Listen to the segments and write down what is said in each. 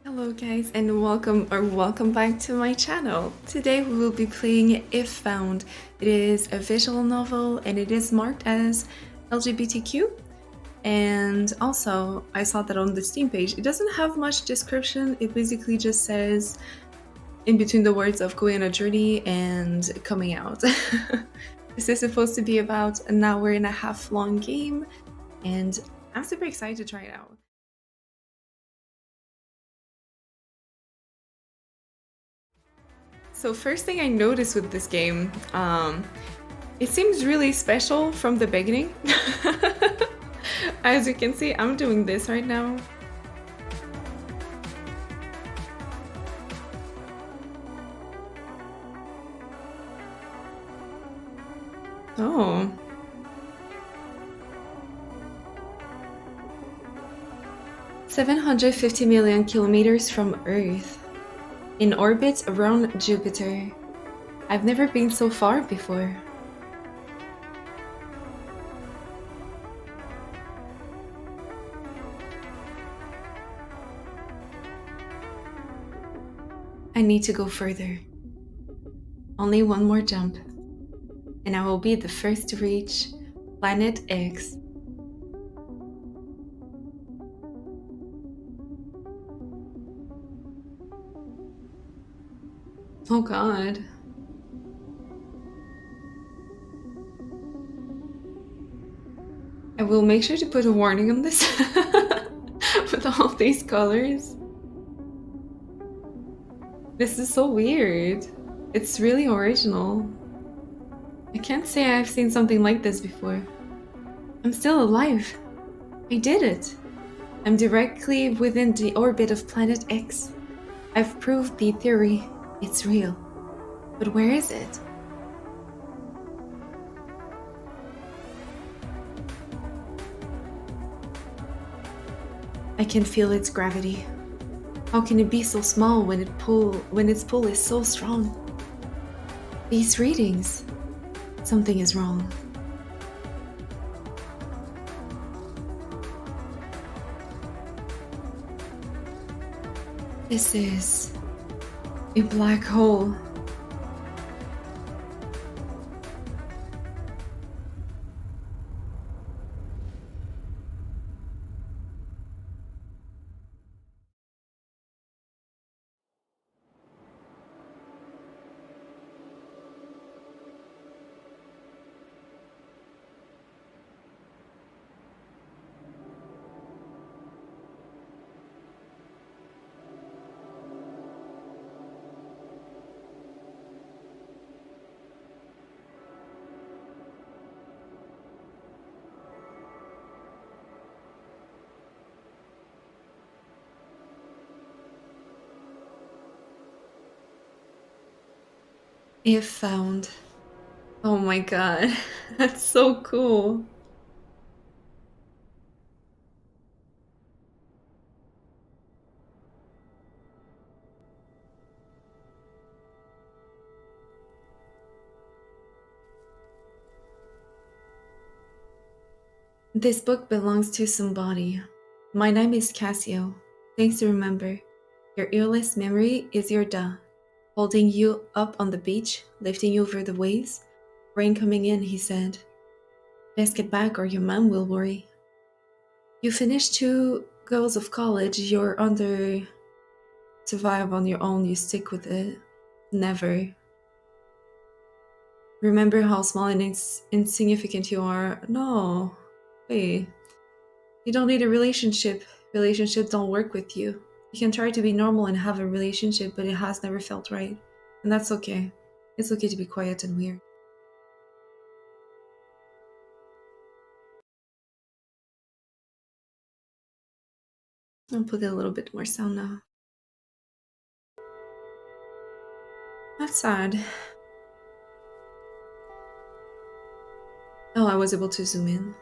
Hello guys and welcome back to my channel. Today we will be playing If Found. It is a visual novel and it is marked as LGBTQ, and also I saw that on the Steam page. It doesn't have much description. It basically just says in between the words of going on a journey and coming out. This is supposed to be about an hour and a half long game and I'm super excited to try it out. So first thing I noticed with this game, it seems really special from the beginning. As you can see, I'm doing this right now. Oh. $750 million kilometers from Earth, in orbit around Jupiter. I've never been so far before. I need to go further. Only one more jump, and I will be the first to reach Planet X. Oh god. I will make sure to put a warning on this with all these colors. This is so weird. It's really original. I can't say I've seen something like this before. I'm still alive. I did it. I'm directly within the orbit of Planet X. I've proved the theory. It's real. But where is it? I can feel its gravity. How can it be so small when its pull is so strong? These readings. Something is wrong. This is a black hole. If found. Oh my god, that's so cool. This book belongs to somebody. My name is Cassio. Things to remember. Your earless memory is your da. Holding you up on the beach, lifting you over the waves. Rain coming in, he said. Best get back or your mom will worry. You finished 2 goals of college, you're under. Survive on your own, you stick with it. Never. Remember how small and insignificant you are. No. Wait. You don't need a relationship. Relationships don't work with you. You can try to be normal and have a relationship, but it has never felt right. And that's okay. It's okay to be quiet and weird. I'll put a little bit more sound now. That's sad. Oh, I was able to zoom in.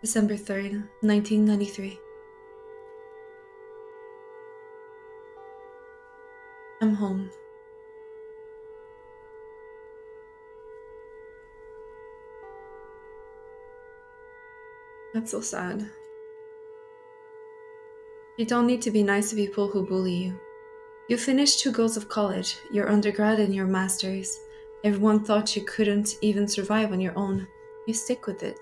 December 3rd, 1993. I'm home. That's so sad. You don't need to be nice to people who bully you. You finished 2 goals of college, your undergrad and your master's. Everyone thought you couldn't even survive on your own. You stick with it.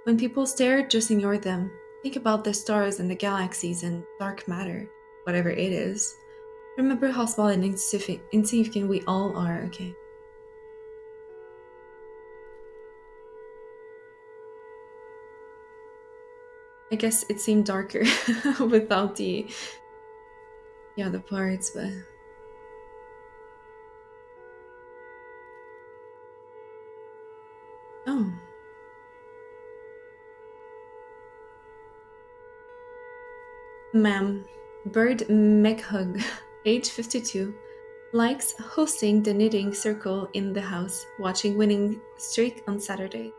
When people stare, just ignore them. Think about the stars and the galaxies and dark matter, whatever it is. Remember how small and insignificant we all are, okay? I guess it seemed darker without the other parts, but oh. Ma'am, Bird Meghug, age 52, likes hosting the knitting circle in the house, watching winning streak on Saturday.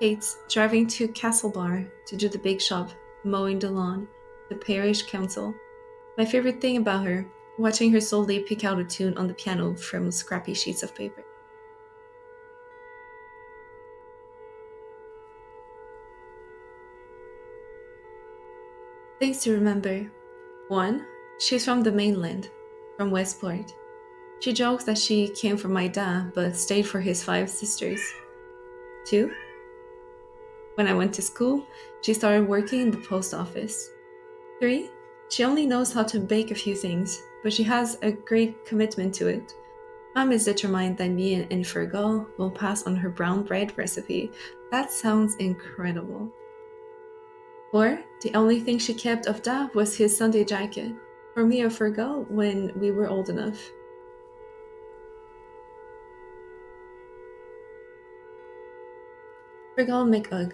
Hates driving to Castlebar to do the big shop, mowing the lawn, the parish council. My favorite thing about her, watching her slowly pick out a tune on the piano from scrappy sheets of paper. Things to remember. 1. She's from the mainland, from Westport. She jokes that she came from my dad but stayed for his 5 sisters. 2. When I went to school, she started working in the post office. 3. She only knows how to bake a few things, but she has a great commitment to it. Mom is determined that me and Fergal will pass on her brown bread recipe. That sounds incredible. 4. The only thing she kept of Dad was his Sunday jacket, for me or Fergal when we were old enough. Fergal McUgg,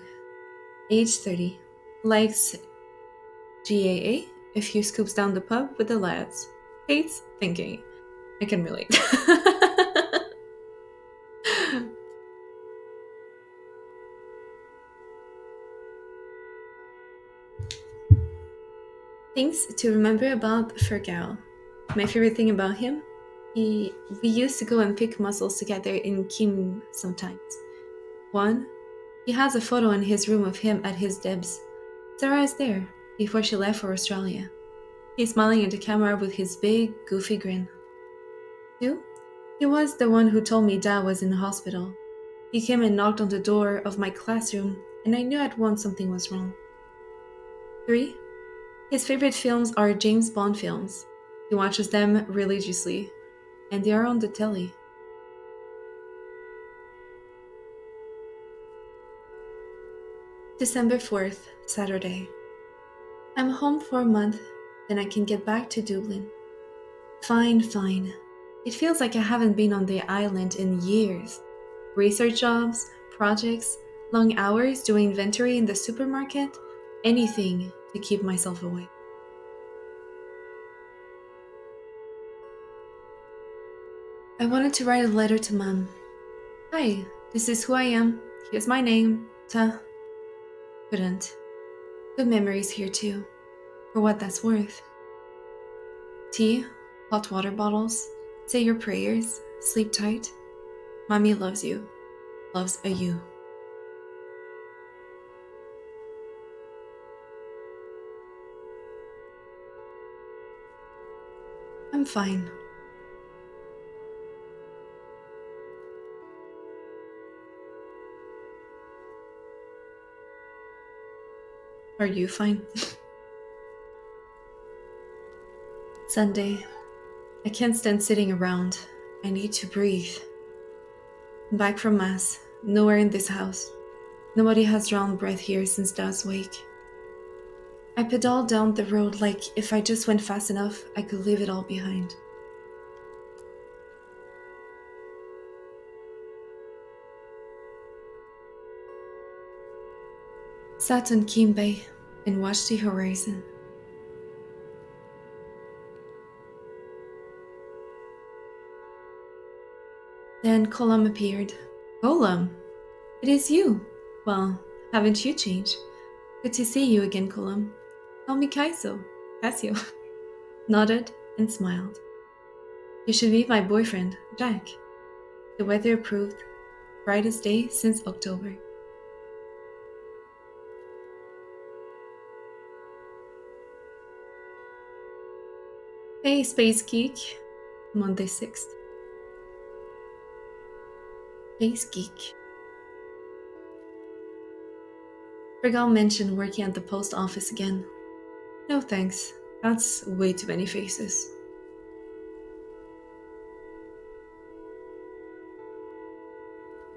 age 30, likes GAA, a few scoops down the pub with the lads. Hates thinking. I can relate. Things to remember about Fergal. My favorite thing about him? We used to go and pick mussels together in Kim sometimes. 1. He has a photo in his room of him at his debs. Sarah is there, before she left for Australia. He's smiling at the camera with his big, goofy grin. 2. He was the one who told me Dad was in the hospital. He came and knocked on the door of my classroom, and I knew at once something was wrong. 3. His favorite films are James Bond films. He watches them religiously, and they are on the telly. December 4th, Saturday. I'm home for a month, then I can get back to Dublin. Fine. It feels like I haven't been on the island in years. Research jobs, projects, long hours doing inventory in the supermarket, anything to keep myself awake. I wanted to write a letter to Mom. Hi, this is who I am. Here's my name. Couldn't. Good memories here too, for what that's worth. Tea, hot water bottles, say your prayers, sleep tight. Mommy loves you. Loves a you. I'm fine. Are you fine? Sunday. I can't stand sitting around. I need to breathe. I'm back from Mass. Nowhere in this house. Nobody has drawn breath here since Dad's wake. I pedaled down the road like if I just went fast enough, I could leave it all behind. Sat on Keem Bay and watched the horizon. Then Colum appeared. Colum? It is you. Well, haven't you changed? Good to see you again, Colum. Call me Casio. Nodded and smiled. You should meet my boyfriend, Jack. The weather approved. Brightest day since October. Hey, Space Geek. Monday 6th. Space Geek. Forgot mention working at the post office again. No thanks. That's way too many faces.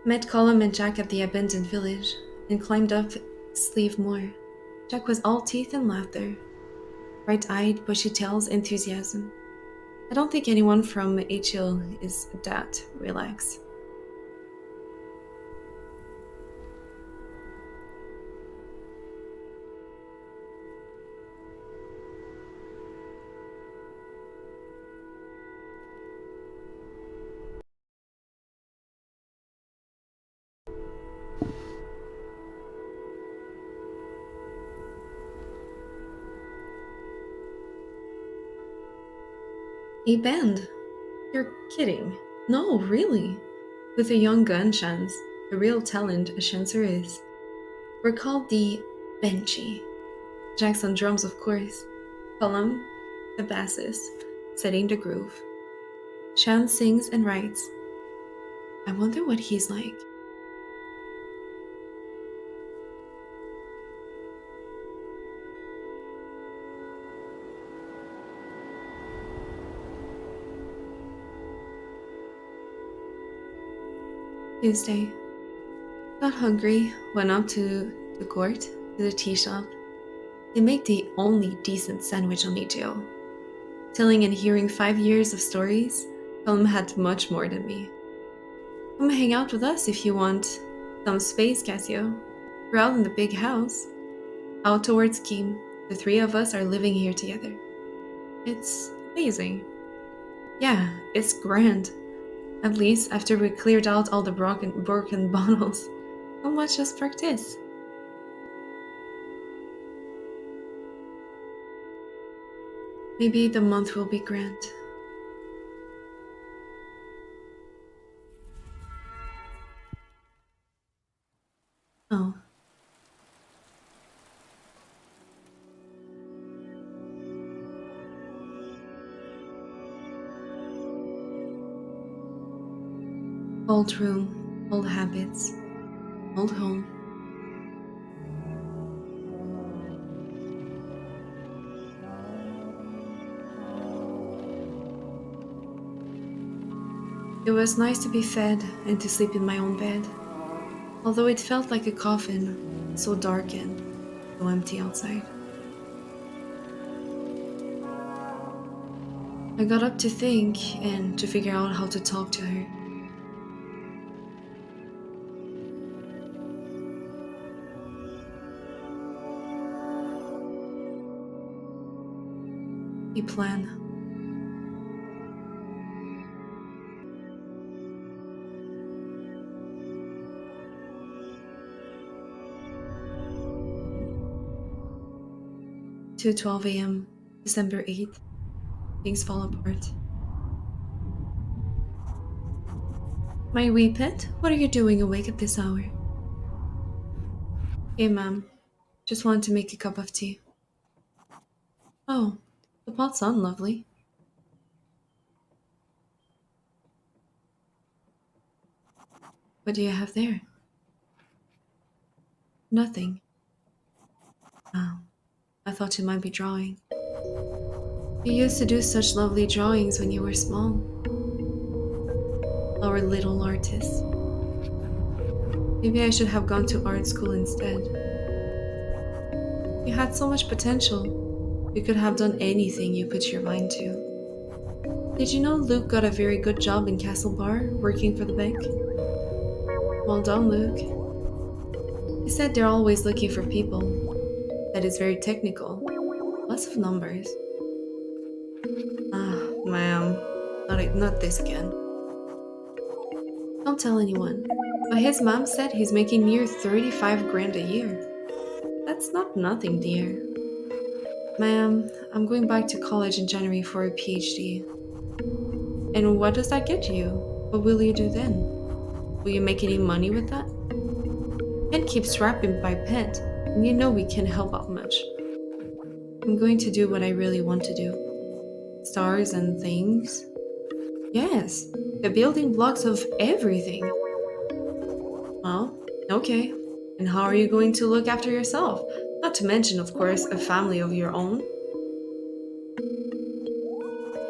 Met Colum and Jack at the abandoned village and climbed up Sleeve Moor. Jack was all teeth and laughter. Bright-eyed, bushy-tails enthusiasm. I don't think anyone from HL is that relaxed. A band? You're kidding. No, really. With a young gun chance, a real talent a chancer is. We're called the Benchy. Jack's on drums, of course. Colum, the bassist, setting the groove. Shan sings and writes. I wonder what he's like. Tuesday. Got hungry, went up to the court, to the tea shop. They make the only decent sandwich on EGO. Telling and hearing 5 years of stories, Colum had much more than me. Come hang out with us if you want some space, Cassio. We're out in the big house. Out towards Keem. The three of us are living here together. It's amazing. Yeah, it's grand. At least after we cleared out all the broken bottles. How much does practice? Maybe the month will be grand. Oh. Old room, old habits, old home. It was nice to be fed and to sleep in my own bed, although it felt like a coffin, so dark and so empty outside. I got up to think and to figure out how to talk to her. A plan. To 12 a.m., December 8th. Things fall apart. My wee pet, what are you doing awake at this hour? Hey, ma'am. Just wanted to make a cup of tea. Oh, the pot's on, lovely. What do you have there? Nothing. Oh, I thought you might be drawing. You used to do such lovely drawings when you were small. Our little artist. Maybe I should have gone to art school instead. You had so much potential. You could have done anything you put your mind to. Did you know Luke got a very good job in Castle Bar, working for the bank? Well done, Luke. He said they're always looking for people. That is very technical. Lots of numbers. Ah, ma'am. Not this again. Don't tell anyone. But his mom said he's making near 35 grand a year. That's not nothing, dear. Ma'am, I'm going back to college in January for a PhD. And what does that get you? What will you do then? Will you make any money with that? Ken keeps rapping by pet, and you know we can't help out much. I'm going to do what I really want to do. stars and things. Yes, the building blocks of everything. Well, okay. And how are you going to look after yourself? Not to mention, of course, a family of your own.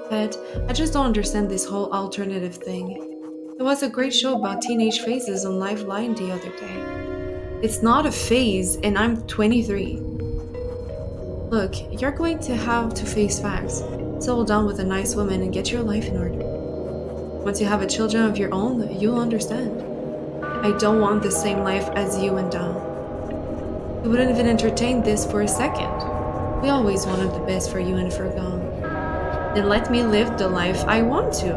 But I just don't understand this whole alternative thing. There was a great show about teenage phases on Liveline the other day. It's not a phase, and I'm 23. Look, you're going to have to face facts. Settle down with a nice woman and get your life in order. Once you have a children of your own, you'll understand. I don't want the same life as you and Dom. We wouldn't even entertain this for a second. We always wanted the best for you and for Gong. Then let me live the life I want to.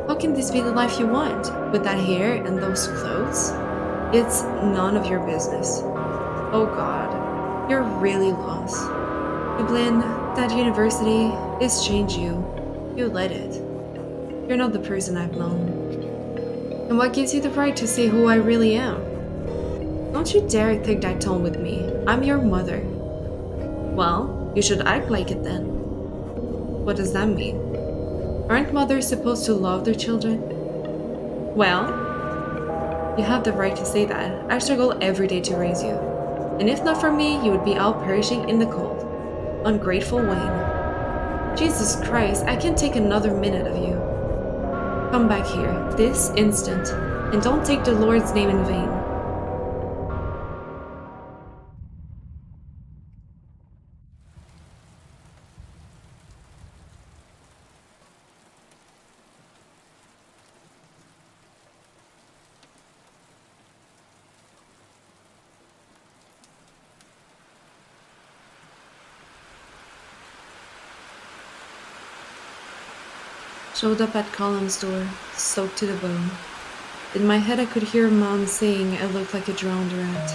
How can this be the life you want? With that hair and those clothes? It's none of your business. Oh God, you're really lost. Dublin, that university, it's changed you. You let it. You're not the person I've known. And what gives you the right to say who I really am? Don't you dare take that tone with me. I'm your mother. Well, you should act like it then. What does that mean? Aren't mothers supposed to love their children? Well, you have the right to say that. I struggle every day to raise you. And if not for me, you would be out perishing in the cold. Ungrateful Wayne. Jesus Christ, I can't take another minute of you. Come back here, this instant, and don't take the Lord's name in vain. Showed up at Colin's door, soaked to the bone. In my head I could hear Mom saying I looked like a drowned rat.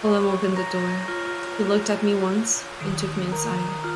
Colin opened the door. He looked at me once and took me inside.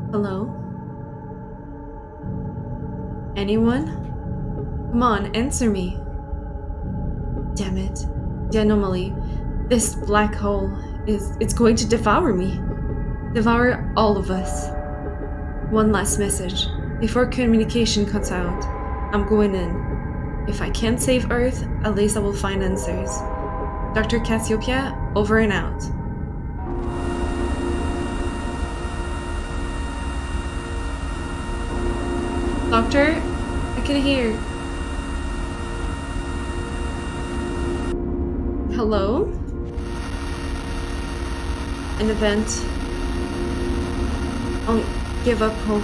Hello? Anyone? Come on, answer me. Damn it. The anomaly. This black hole it's going to devour me. Devour all of us. One last message. Before communication cuts out, I'm going in. If I can't save Earth, at least I will find answers. Dr. Cassiopeia, over and out. Doctor, I can hear. Hello? An event. I'll give up hope.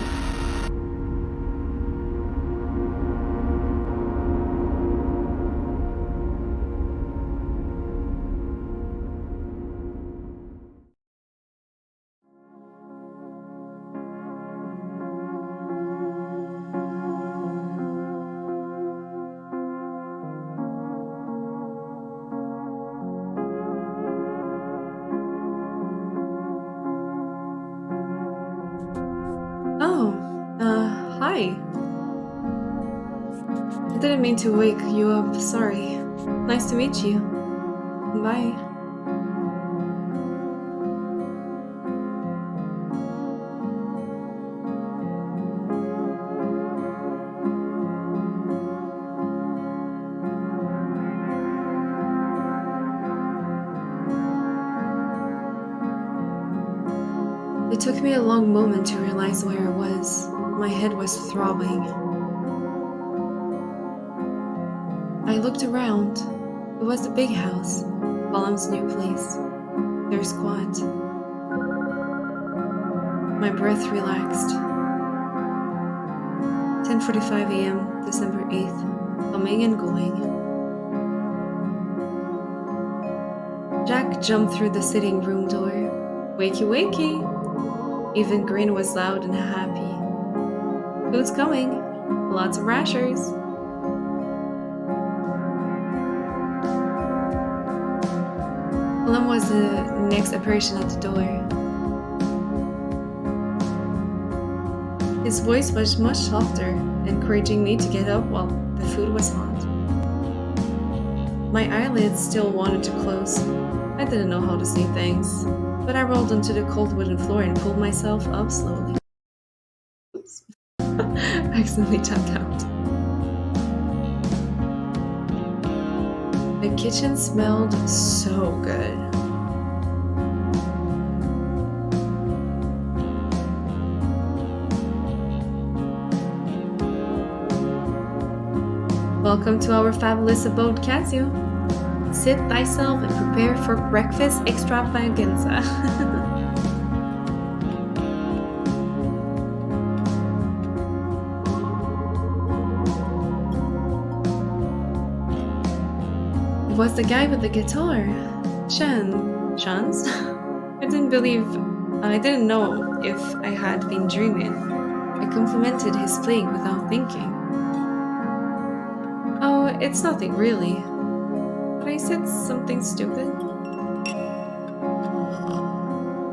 Oh, hi. I didn't mean to wake you up, sorry. Nice to meet you. Bye. It took me a long moment to realize where I was. My head was throbbing. I looked around. It was the big house, Balam's new place. Their squad. My breath relaxed. 10:45 a.m., December 8th. Coming and going. Jack jumped through the sitting room door. Wakey, wakey! Even Grin was loud and happy. Food's coming. Lots of rashers. Colum was the next apparition at the door. His voice was much softer, encouraging me to get up while the food was hot. My eyelids still wanted to close. I didn't know how to see things, but I rolled onto the cold wooden floor and pulled myself up slowly. Oops. Accidentally tapped out. The kitchen smelled so good. Welcome to our fabulous abode, Casio. Sit thyself and prepare for breakfast extravaganza. It was the guy with the guitar. Chance? I didn't know if I had been dreaming. I complimented his playing without thinking. Oh, it's nothing really. But I said something stupid.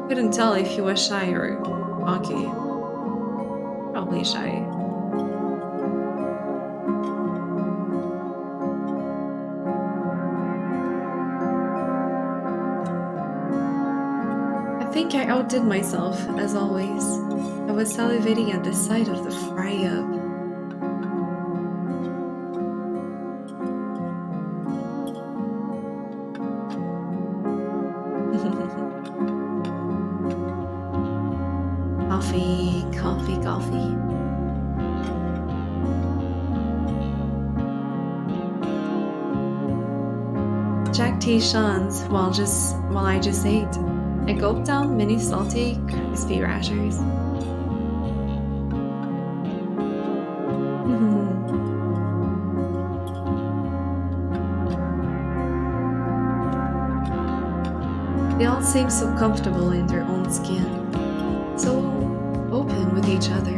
Couldn't tell if he was shy or cocky. Probably shy. I think I outdid myself, as always. I was salivating at the sight of the fry-up. Coffee. Jack tea Sean's while I just ate. I gulped down many salty, crispy rashers. They all seem so comfortable in their own skin, so open with each other.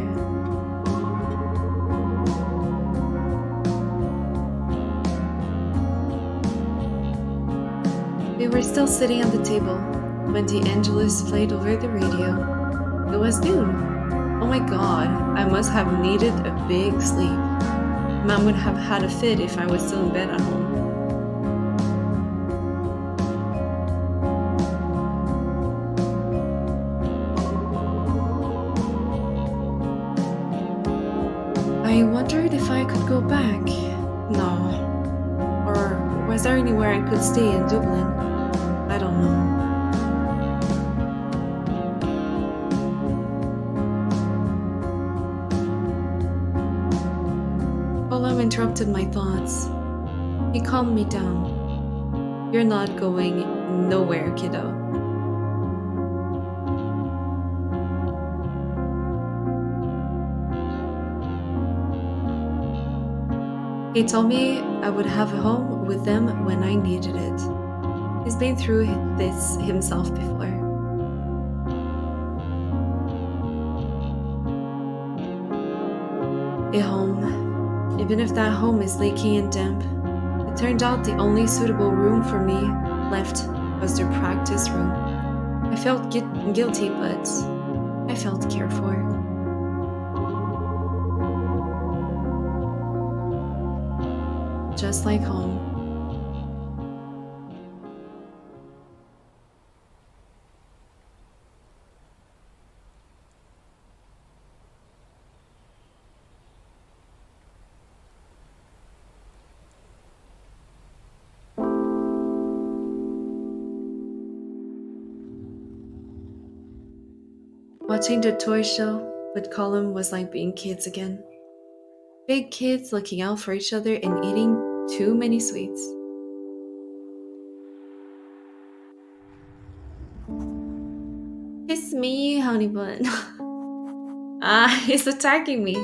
We were still sitting at the table when the Angelus played over the radio. It was noon. Oh my god, I must have needed a big sleep. Mom would have had a fit if I was still in bed at home. I wondered if I could go back. No. Or was there anywhere I could stay in Dublin? I don't know. Colum interrupted my thoughts. He calmed me down. You're not going nowhere, kiddo. He told me I would have a home with them when I needed it. He's been through this himself before. A home. Even if that home is leaky and damp. It turned out the only suitable room for me left was their practice room. I felt guilty, but I felt cared for. Just like home. Watching the toy show with Colum was like being kids again. Big kids looking out for each other and eating too many sweets. Kiss me, honey bun. Ah, he's attacking me.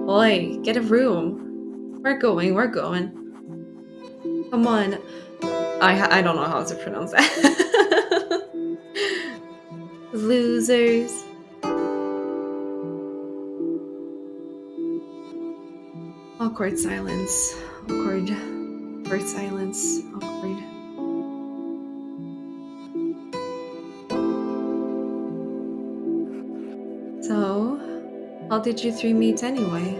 Oi, get a room. We're going, we're going. Come on. I don't know how to pronounce that. Losers. Awkward silence. Awkward. Awkward silence. Awkward. So, how did you three meet anyway?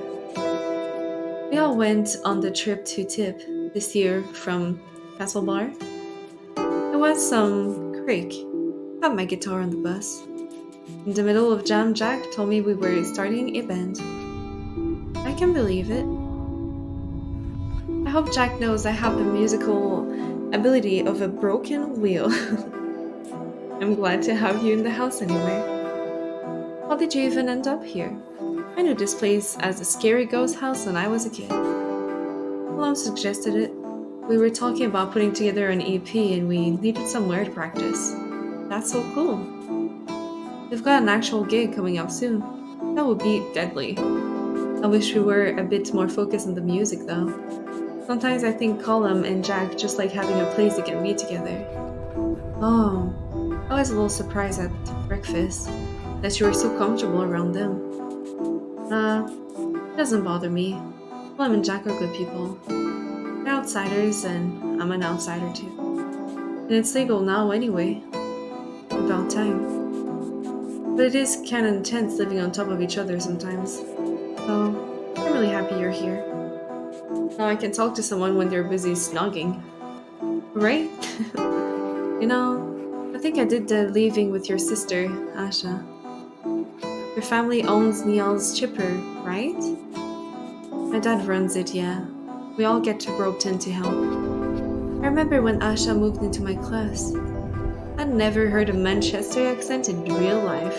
We all went on the trip to Tip this year from Castle Bar. It was some creek. Got my guitar on the bus. In the middle of jam, Jack told me we were starting a band. I can believe it. I hope Jack knows I have the musical ability of a broken wheel. I'm glad to have you in the house anyway. How did you even end up here? I knew this place as a scary ghost house when I was a kid. Mom suggested it. We were talking about putting together an EP and we needed somewhere to practice. That's so cool. We've got an actual gig coming up soon. That would be deadly. I wish we were a bit more focused on the music though. Sometimes I think Colum and Jack just like having a place they can be together. Oh, I was a little surprised at breakfast that you were so comfortable around them. It doesn't bother me. Colum and Jack are good people. They're outsiders and I'm an outsider too. And it's legal now anyway. About time. But it is kinda intense living on top of each other sometimes. So, I'm really happy you're here. Now I can talk to someone when they're busy snogging. Right? I think I did the leaving with your sister, Asha. Your family owns Niall's chipper, right? My dad runs it, yeah. We all get roped in to help. I remember when Asha moved into my class. I'd never heard a Manchester accent in real life.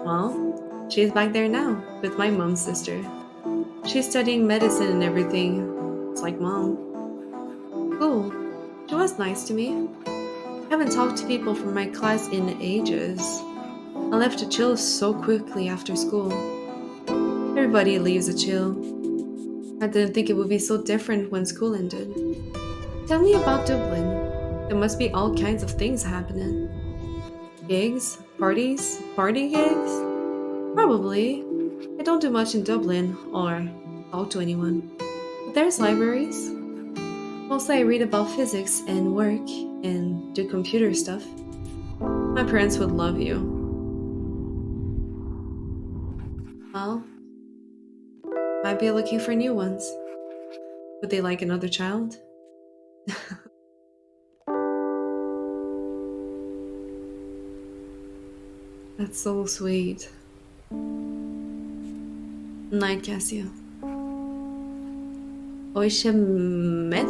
Well, she's back there now, with my mom's sister. She's studying medicine and everything. It's like mom. Cool. She was nice to me. I haven't talked to people from my class in ages. I left to chill so quickly after school. Everybody leaves a chill. I didn't think it would be so different when school ended. Tell me about Dublin. There must be all kinds of things happening. Gigs? Parties? Party gigs? Probably. I don't do much in Dublin or talk to anyone. But there's libraries. Mostly I read about physics and work and do computer stuff. My parents would love you. Well, might be looking for new ones. Would they like another child? That's so sweet. Night, Cassio. Oishe meth?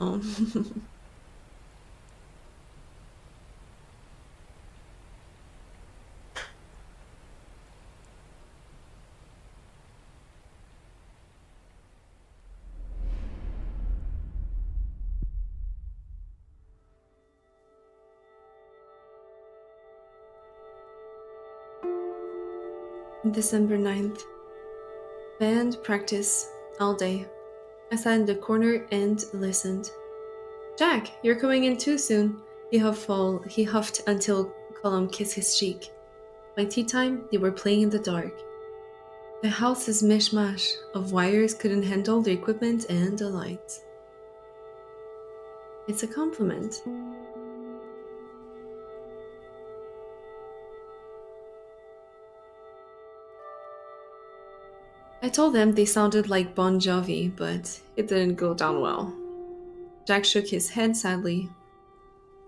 Oh. December 9th. Band practice all day. I sat in the corner and listened. Jack, you're coming in too soon. He huffed until Colum kissed his cheek. By tea time, they were playing in the dark. The house is mishmash of wires couldn't handle the equipment and the lights. It's a compliment. I told them they sounded like Bon Jovi, but it didn't go down well. Jack shook his head sadly.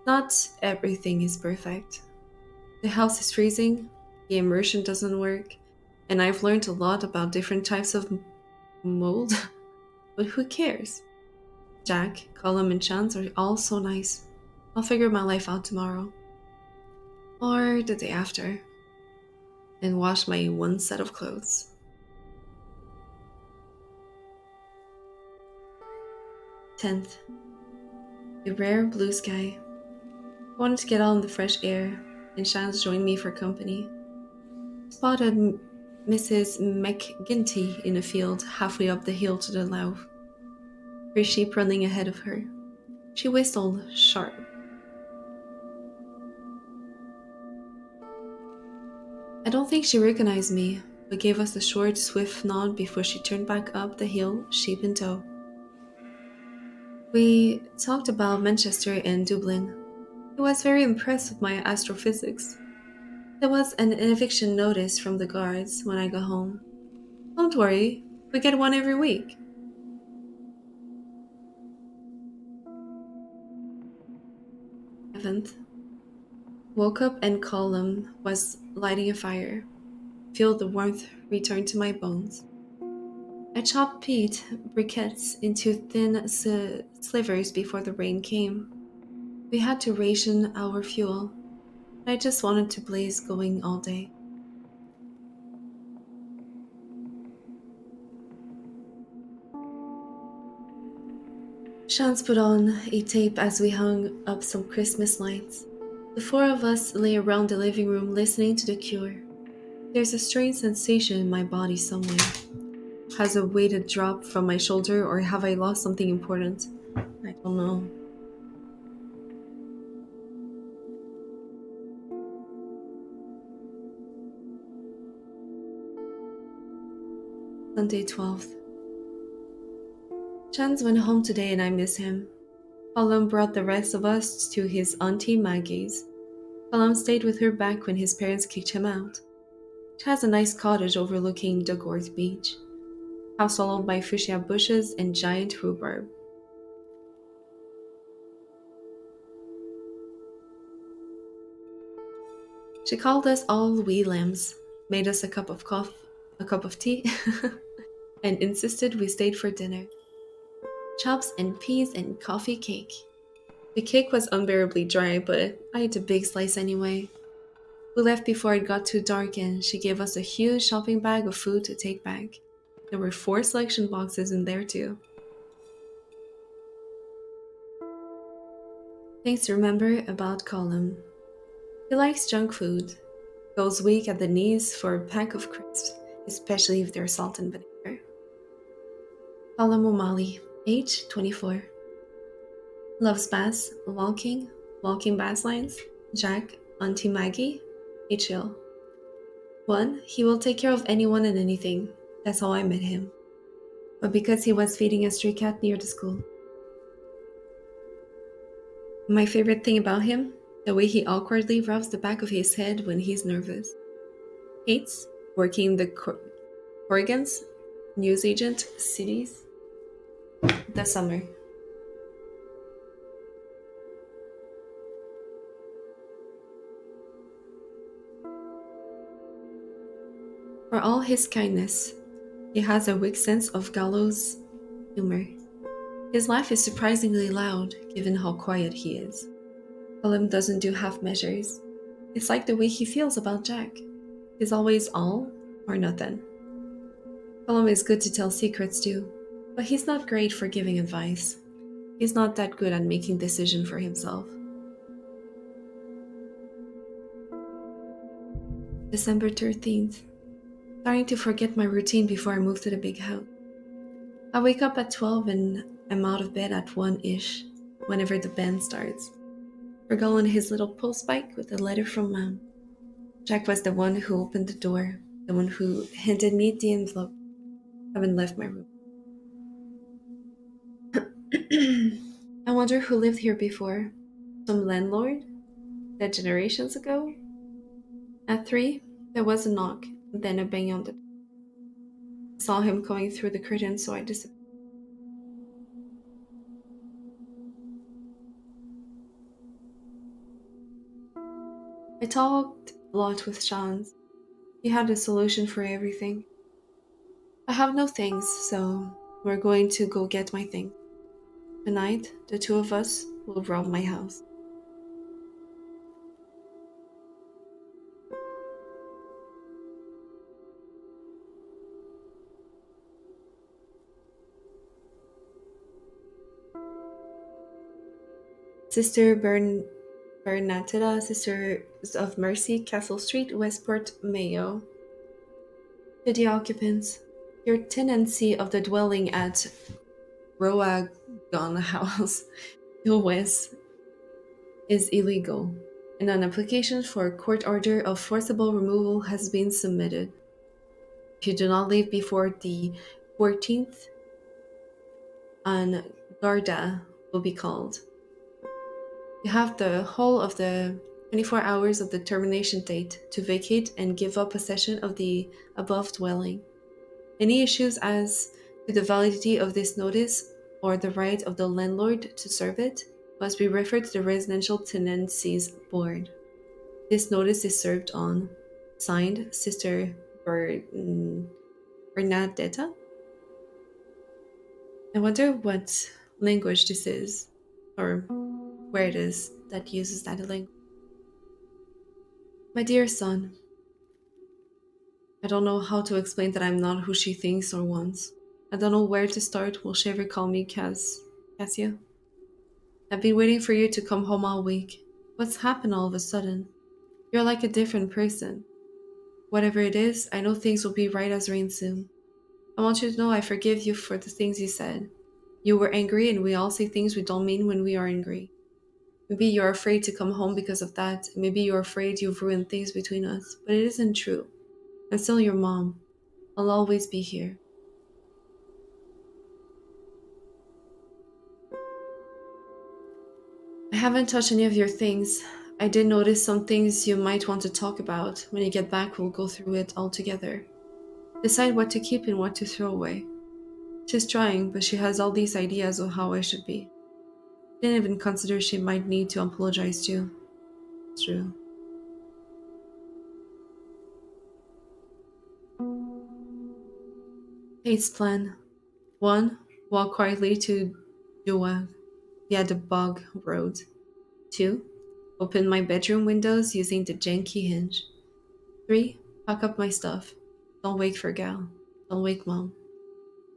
Not everything is perfect. The house is freezing, the immersion doesn't work, and I've learned a lot about different types of mold. But who cares? Jack, Colum, and Chance are all so nice. I'll figure my life out tomorrow. Or the day after. And wash my one set of clothes. 10th. A rare blue sky. I wanted to get out in the fresh air, and Shans joined me for company. Spotted Mrs. McGinty in a field halfway up the hill to the lough, her sheep running ahead of her. She whistled sharp. I don't think she recognized me, but gave us a short, swift nod before she turned back up the hill, sheep in tow. We talked about Manchester and Dublin. He was very impressed with my astrophysics. There was an eviction notice from the guards when I got home. Don't worry, we get one every week. Haven't. Woke up and Column was lighting a fire. Feel the warmth return to my bones. I chopped peat briquettes into thin slivers before the rain came. We had to ration our fuel. I just wanted to blaze going all day. Shans put on a tape as we hung up some Christmas lights. The four of us lay around the living room listening to The Cure. There's a strange sensation in my body somewhere. Has a weighted drop from my shoulder, or have I lost something important? I don't know. Sunday 12th. Chance went home today and I miss him. Colum brought the rest of us to his auntie Maggie's. Colum stayed with her back when his parents kicked him out. She has a nice cottage overlooking Dugworth Beach, house all by fuchsia bushes and giant rhubarb. She called us all wee lambs, made us a cup of tea, and insisted we stayed for dinner. Chops and peas and coffee cake. The cake was unbearably dry, but I ate a big slice anyway. We left before it got too dark and she gave us a huge shopping bag of food to take back. There were 4 selection boxes in there too. Things to remember about Colum. He likes junk food. Goes weak at the knees for a pack of crisps, especially if they're salt and vinegar. Colum O'Malley, age 24. Loves bass, walking bass lines. Jack, Auntie Maggie, HL. 1. He will take care of anyone and anything. That's how I met him. But because he was feeding a stray cat near the school. My favorite thing about him? The way he awkwardly rubs the back of his head when he's nervous. Hates working the Corrigan's newsagent cities. The summer. For all his kindness, he has a weak sense of gallows humor. His laugh is surprisingly loud, given how quiet he is. Colum doesn't do half measures. It's like the way he feels about Jack. He's always all or nothing. Colum is good to tell secrets too, but he's not great for giving advice. He's not that good at making decisions for himself. December 13th. Starting to forget my routine before I move to the big house. I wake up at 12 and I'm out of bed at 1-ish, whenever the band starts. Fergal on his little pulse bike with a letter from Mom. Jack was the one who opened the door, the one who handed me the envelope. I haven't left my room. I wonder who lived here before. Some landlord? That generations ago? At 3, there was a knock, then a bang on the door. I saw him coming through the curtain, so I disappeared. I talked a lot with Shans. He had a solution for everything. I have no things, so we're going to go get my things. Tonight, the 2 of us will rob my house. Sister Bernatetta, Sisters of Mercy, Castle Street, Westport, Mayo. To the occupants, your tenancy of the dwelling at Roagon House, US, is illegal, and an application for a court order of forcible removal has been submitted. If you do not leave before the 14th, an Garda will be called. You have the whole of the 24 hours of the termination date to vacate and give up possession of the above dwelling. Any issues as to the validity of this notice or the right of the landlord to serve it must be referred to the Residential Tenancies Board. This notice is served on. Signed, Sister Bernadetta. I wonder what language this is, or where it is that uses that language. My dear son, I don't know how to explain that I'm not who she thinks or wants. I don't know where to start. Will she ever call me Cassia? I've been waiting for you to come home all week. What's happened all of a sudden? You're like a different person. Whatever it is, I know things will be right as rain soon. I want you to know I forgive you for the things you said. You were angry, and we all say things we don't mean when we are angry. Maybe you're afraid to come home because of that. Maybe you're afraid you've ruined things between us. But it isn't true. I'm still your mom. I'll always be here. I haven't touched any of your things. I did notice some things you might want to talk about. When you get back, we'll go through it all together. Decide what to keep and what to throw away. She's trying, but she has all these ideas of how I should be. Didn't even consider she might need to apologize to. It's true. Kate's plan. 1. Walk quietly to Joag via the bog road. 2. Open my bedroom windows using the janky hinge. 3. Pack up my stuff. Don't wake for Gal. Don't wake Mom.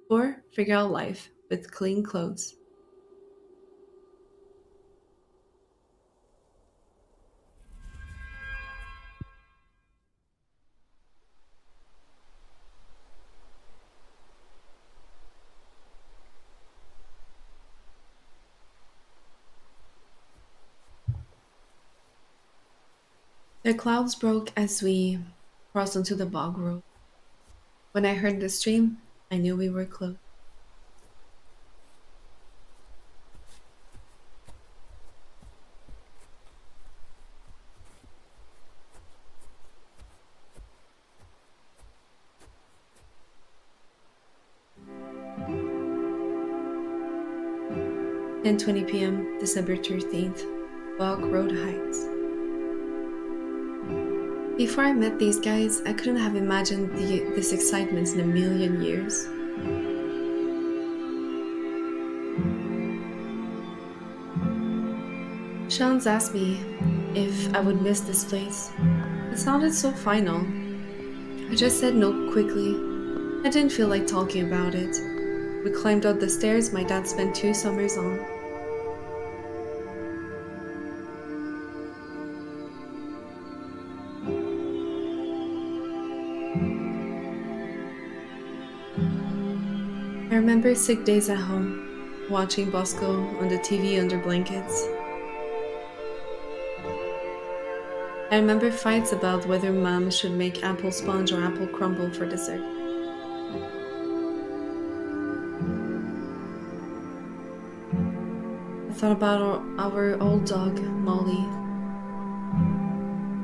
4. Figure out life with clean clothes. The clouds broke as we crossed onto the bog road. When I heard the stream, I knew we were close. Ten 20 p.m., December 13th, Bog Road Heights. Before I met these guys, I couldn't have imagined this excitement in a million years. Shans asked me if I would miss this place. It sounded so final. I just said no quickly. I didn't feel like talking about it. We climbed up the stairs my dad spent 2 summers on. I remember sick days at home, watching Bosco on the TV under blankets. I remember fights about whether Mom should make apple sponge or apple crumble for dessert. I thought about our old dog, Molly,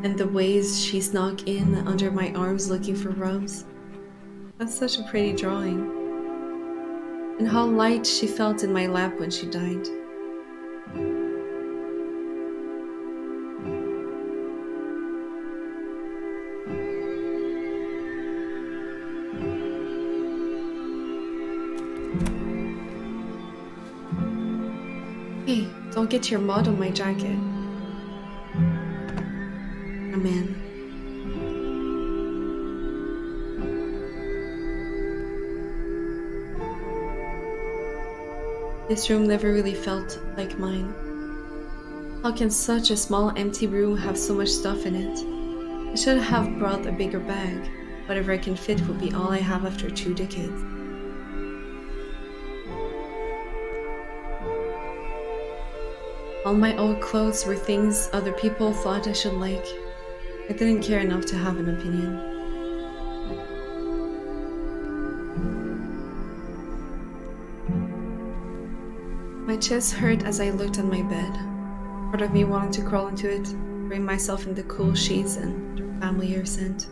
and the ways she snuck in under my arms looking for rubs. That's such a pretty drawing. And how light she felt in my lap when she died. Hey, don't get your mud on my jacket. Amen. This room never really felt like mine. How can such a small empty room have so much stuff in it? I should have brought a bigger bag. Whatever I can fit will be all I have after 2 decades. All my old clothes were things other people thought I should like. I didn't care enough to have an opinion. My chest hurt as I looked at my bed. Part of me wanted to crawl into it, wrap myself in the cool sheets and familiar scent.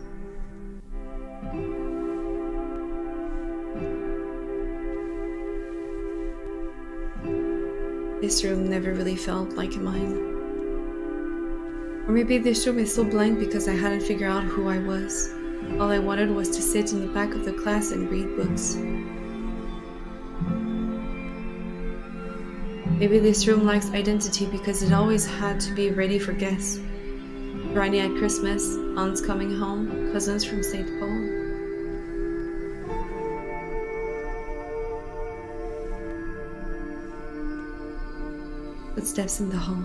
This room never really felt like mine. Or maybe this room is so blank because I hadn't figured out who I was. All I wanted was to sit in the back of the class and read books. Maybe this room lacks identity because it always had to be ready for guests. Granny at Christmas, aunts coming home, cousins from St. Paul. Footsteps in the hall.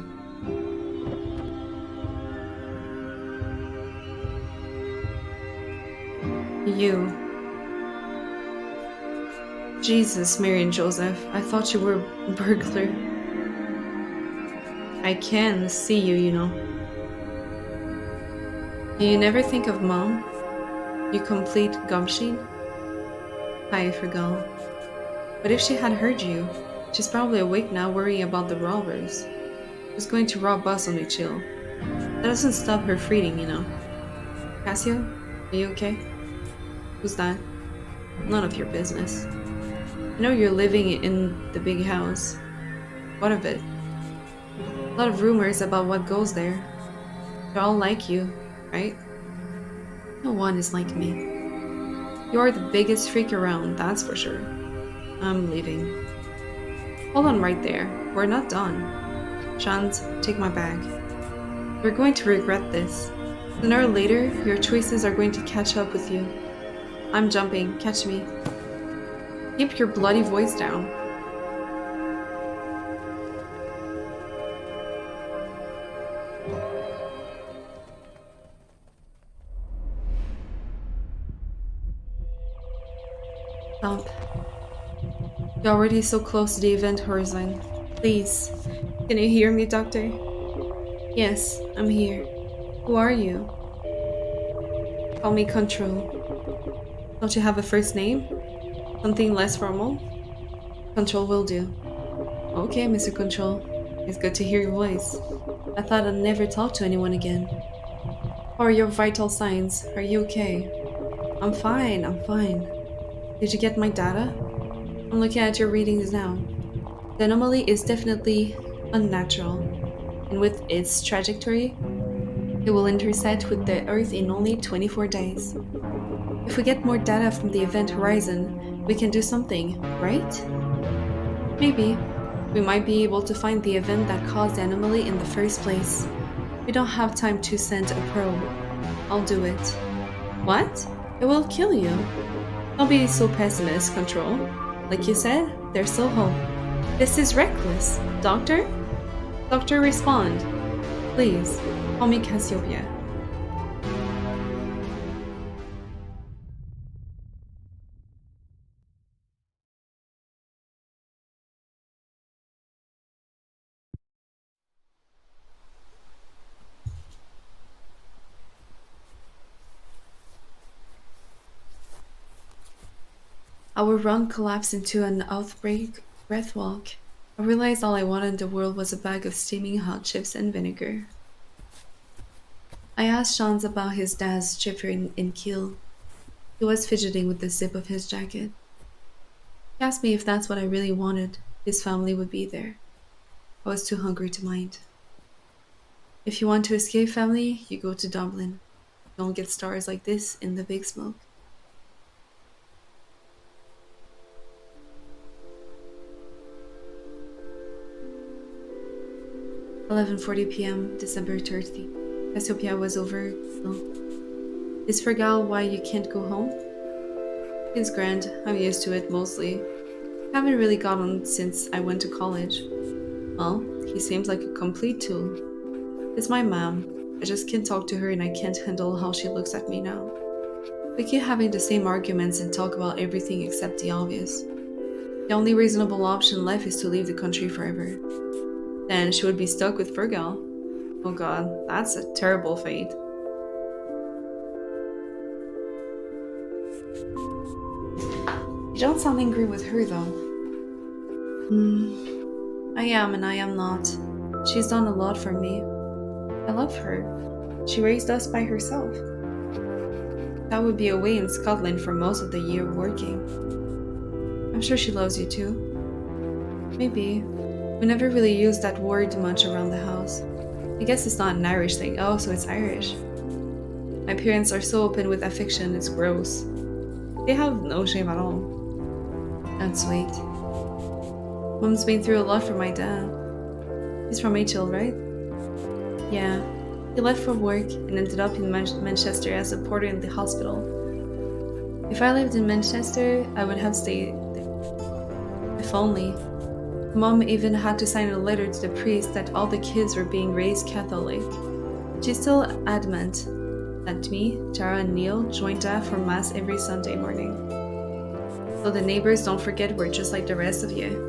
You. Jesus, Mary and Joseph, I thought you were a burglar. I can see you, you know. You never think of Mom? You complete gumshin? I forgot. But if she had heard you, she's probably awake now worrying about the robbers. She's going to rob us on the chill. That doesn't stop her freeding, you know. Cassio, are you okay? Who's that? None of your business. I know you're living in the big house. What of it? A lot of rumors about what goes there. They're all like you, right? No one is like me. You're the biggest freak around, that's for sure. I'm leaving. Hold on right there. We're not done. Shant, take my bag. You're going to regret this. Sooner or later, your choices are going to catch up with you. I'm jumping. Catch me. Keep your bloody voice down. Stop. You're already so close to the event horizon. Please. Can you hear me, Doctor? Yes, I'm here. Who are you? Call me Control. Don't you have a first name? Something less formal? Control will do. Okay, Mr. Control. It's good to hear your voice. I thought I'd never talk to anyone again. How are your vital signs? Are you okay? I'm fine, I'm fine. Did you get my data? I'm looking at your readings now. The anomaly is definitely unnatural, and with its trajectory, it will intersect with the Earth in only 24 days. If we get more data from the event horizon, we can do something, right? Maybe. We might be able to find the event that caused the anomaly in the first place. We don't have time to send a probe. I'll do it. What? It will kill you. Don't be so pessimist, Control. Like you said, there's still hope. This is reckless. Doctor? Doctor, respond. Please, call me Cassiopeia. Our run collapsed into an outbreak breathwalk. I realized all I wanted in the world was a bag of steaming hot chips and vinegar. I asked Shans about his dad's chipper in Kiel. He was fidgeting with the zip of his jacket. He asked me if that's what I really wanted. His family would be there. I was too hungry to mind. If you want to escape family, you go to Dublin. You don't get stars like this in the big smoke. 11:40 p.m., December 30th. Cassiopeia was over. Is Fergal why you can't go home? It's grand. I'm used to it, mostly. Haven't really got on since I went to college. Well, he seems like a complete tool. It's my mom. I just can't talk to her and I can't handle how she looks at me now. We keep having the same arguments and talk about everything except the obvious. The only reasonable option left is to leave the country forever. Then she would be stuck with Virgil. Oh god, that's a terrible fate. You don't sound angry with her though. I am and I am not. She's done a lot for me. I love her. She raised us by herself. That would be away in Scotland for most of the year working. I'm sure she loves you too. Maybe. We never really used that word much around the house. I guess it's not an Irish thing. Oh, so it's Irish. My parents are so open with affection, it's gross. They have no shame at all. That's sweet. Mom's been through a lot for my dad. He's from HL, right? Yeah. He left for work and ended up in Manchester as a porter in the hospital. If I lived in Manchester, I would have stayed there. If only. Mom even had to sign a letter to the priest that all the kids were being raised Catholic. She's still adamant that me, Tara, and Neil join Dad for Mass every Sunday morning. So the neighbors don't forget we're just like the rest of you.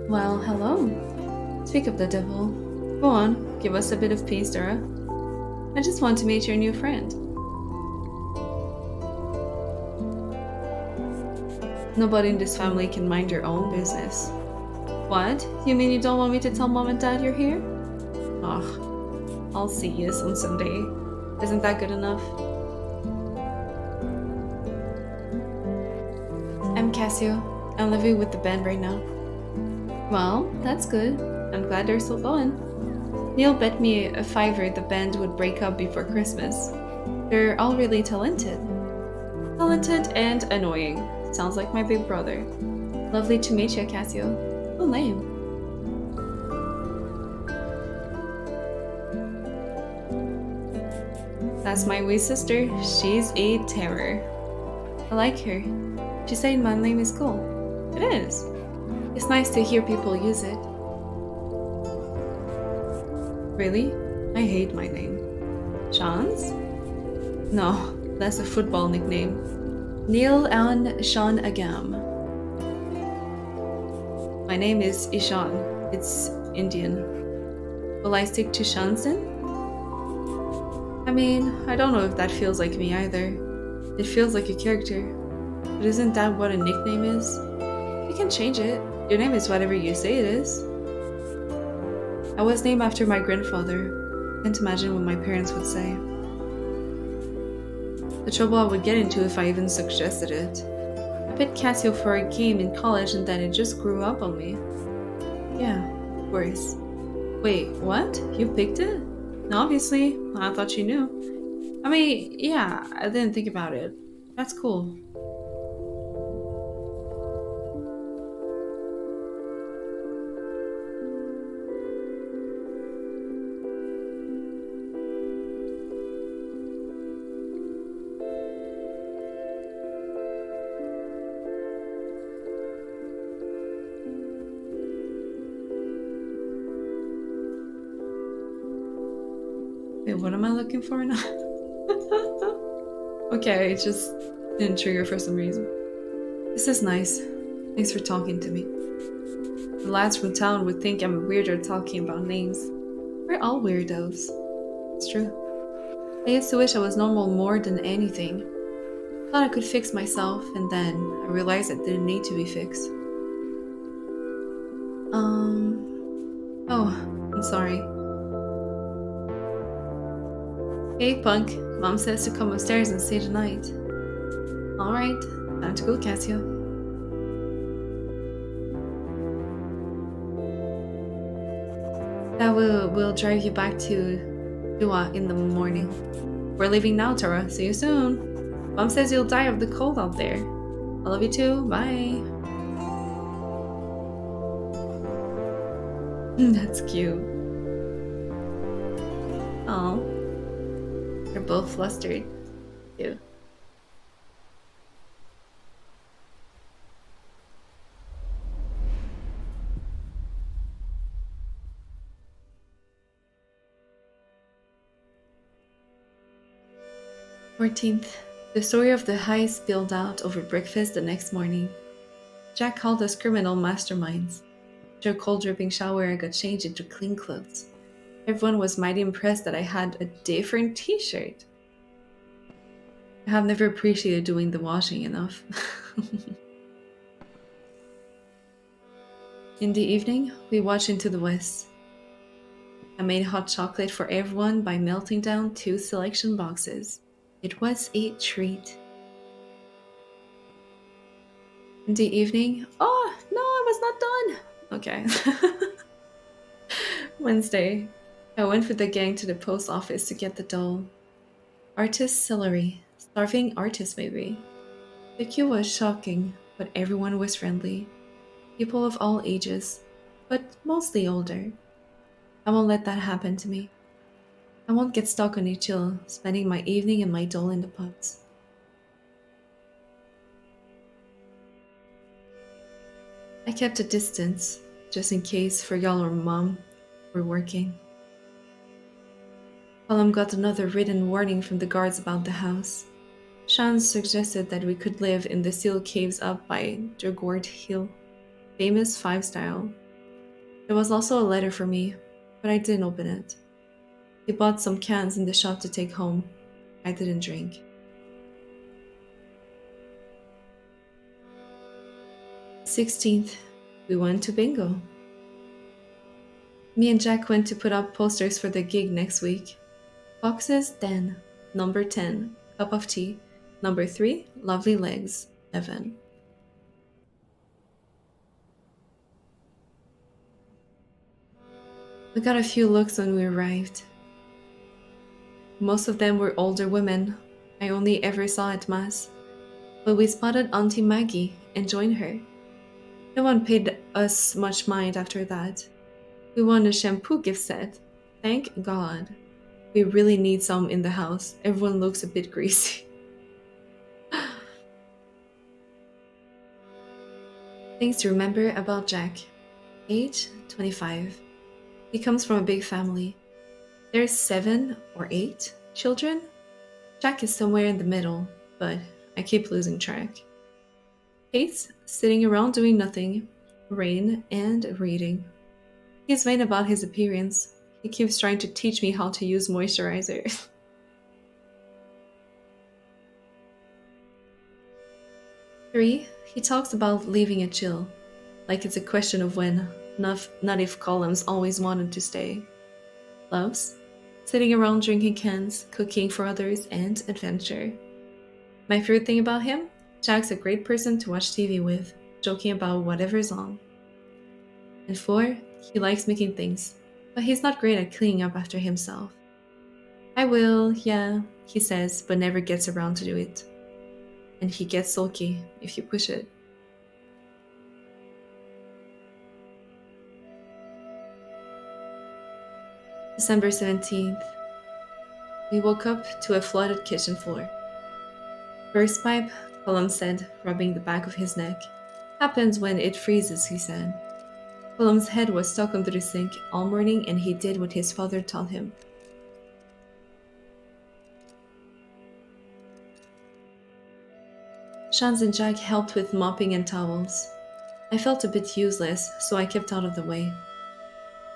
Well, hello. Speak of the devil. Go on, give us a bit of peace, Dara. I just want to meet your new friend. Nobody in this family can mind their own business. What? You mean you don't want me to tell Mom and Dad you're here? Ugh. I'll see you on Sunday. Isn't that good enough? I'm Cassio. I'm living with the band right now. Well, that's good. I'm glad they're still going. Neil bet me a $5 the band would break up before Christmas. They're all really talented. Talented and annoying. Sounds like my big brother. Lovely to meet you, Cassio. Cool name. That's my wee sister. She's a terror. I like her. She said my name is cool. It is. It's nice to hear people use it. Really? I hate my name. Sean's? No, that's a football nickname. Neil and Sean Agam. My name is Ishan. It's Indian. Will I stick to Shansen? I mean, I don't know if that feels like me either. It feels like a character. But isn't that what a nickname is? You can change it. Your name is whatever you say it is. I was named after my grandfather. Can't imagine what my parents would say. The trouble I would get into if I even suggested it. I picked Cassio for a game in college and then it just grew up on me. Yeah, of course. Wait, what? You picked it? Obviously, I thought you knew. I mean, yeah, I didn't think about it. That's cool. Wait, what am I looking for now? Okay, it just didn't trigger for some reason. This is nice. Thanks for talking to me. The lads from town would think I'm a weirdo talking about names. We're all weirdos. It's true. I used to wish I was normal more than anything. Thought I could fix myself, and then I realized I didn't need to be fixed. Oh, I'm sorry. Hey, Punk. Mom says to come upstairs and stay the night. Alright, time to go, Cassio. That will drive you back to Dua in the morning. We're leaving now, Tara. See you soon. Mom says you'll die of the cold out there. I love you too. Bye. That's cute. Oh, they're both flustered too. "14th. The story of the heist spilled out over breakfast the next morning. Jack called us criminal masterminds. After a cold dripping shower, I got changed into clean clothes. Everyone was mighty impressed that I had a different t-shirt. I have never appreciated doing the washing enough." In the evening, we watched Into the West. I made hot chocolate for everyone by melting down 2 selection boxes. It was a treat. In the evening, oh no, I was not done. Okay. Wednesday, I went with the gang to the post office to get the doll. Artist celery, starving artist maybe. The queue was shocking, but everyone was friendly. People of all ages, but mostly older. I won't let that happen to me. I won't get stuck on a chill, spending my evening and my doll in the pubs. I kept a distance, just in case Fergal or Mom were working. Colum got another written warning from the guards about the house. Shan suggested that we could live in the seal caves up by Dragort Hill, famous 5-style. There was also a letter for me, but I didn't open it. He bought some cans in the shop to take home. I didn't drink. 16th, we went to bingo. Me and Jack went to put up posters for the gig next week. Boxes 10, number 10, cup of tea, number 3, lovely legs, 11. We got a few looks when we arrived. Most of them were older women I only ever saw at Mass, but we spotted Auntie Maggie and joined her. No one paid us much mind after that. We won a shampoo gift set. Thank God. We really need some in the house. Everyone looks a bit greasy. Things to remember about Jack. Age 25. He comes from a big family. There's 7 or 8 children. Jack is somewhere in the middle, but I keep losing track. Hates sitting around doing nothing, rain, and reading. He's vain about his appearance. He keeps trying to teach me how to use moisturizer. 3. He talks about leaving a chill, like it's a question of when, not if columns always wanted to stay. Loves sitting around drinking cans, cooking for others, and adventure. My favorite thing about him? Jack's a great person to watch TV with, joking about whatever's on. And 4. He likes making things, but he's not great at cleaning up after himself. I will, yeah, he says, but never gets around to do it. And he gets sulky if you push it. December 17th. We woke up to a flooded kitchen floor. Burst pipe, Colum said, rubbing the back of his neck. Happens when it freezes, he said. Colum's head was stuck under the sink all morning and he did what his father taught him. Shans and Jack helped with mopping and towels. I felt a bit useless, so I kept out of the way.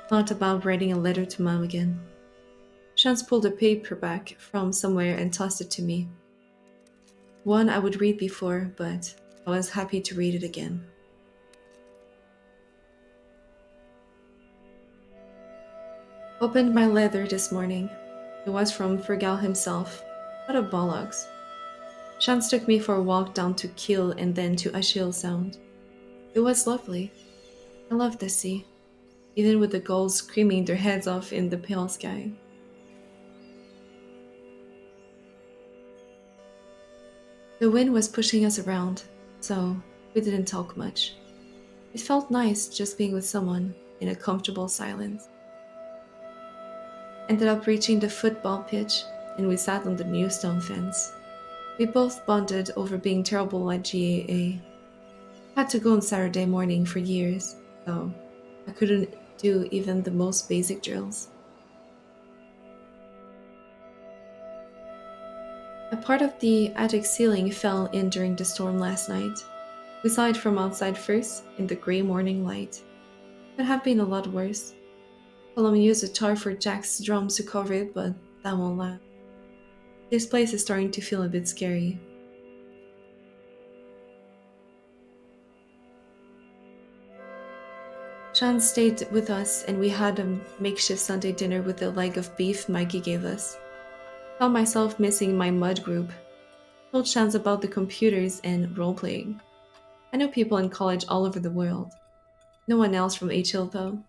Thought about writing a letter to Mom again. Shans pulled a paperback from somewhere and tossed it to me. One I would read before, but I was happy to read it again. Opened my letter this morning. It was from Fergal himself. What a bollocks. Shans took me for a walk down to Kiel and then to Achille Sound. It was lovely. I loved the sea, even with the gulls screaming their heads off in the pale sky. The wind was pushing us around, so we didn't talk much. It felt nice just being with someone in a comfortable silence. Ended up reaching the football pitch, and we sat on the new stone fence. We both bonded over being terrible at GAA. Had to go on Saturday morning for years, so I couldn't do even the most basic drills. A part of the attic ceiling fell in during the storm last night. We saw it from outside first, in the grey morning light. Could have been a lot worse. Colum used a tarp for Jack's drums to cover it, but that won't last. This place is starting to feel a bit scary. Sean stayed with us and we had a makeshift Sunday dinner with the leg of beef Maggie gave us. Found myself missing my mud group. Told Shans about the computers and role-playing. I know people in college all over the world. No one else from HL though.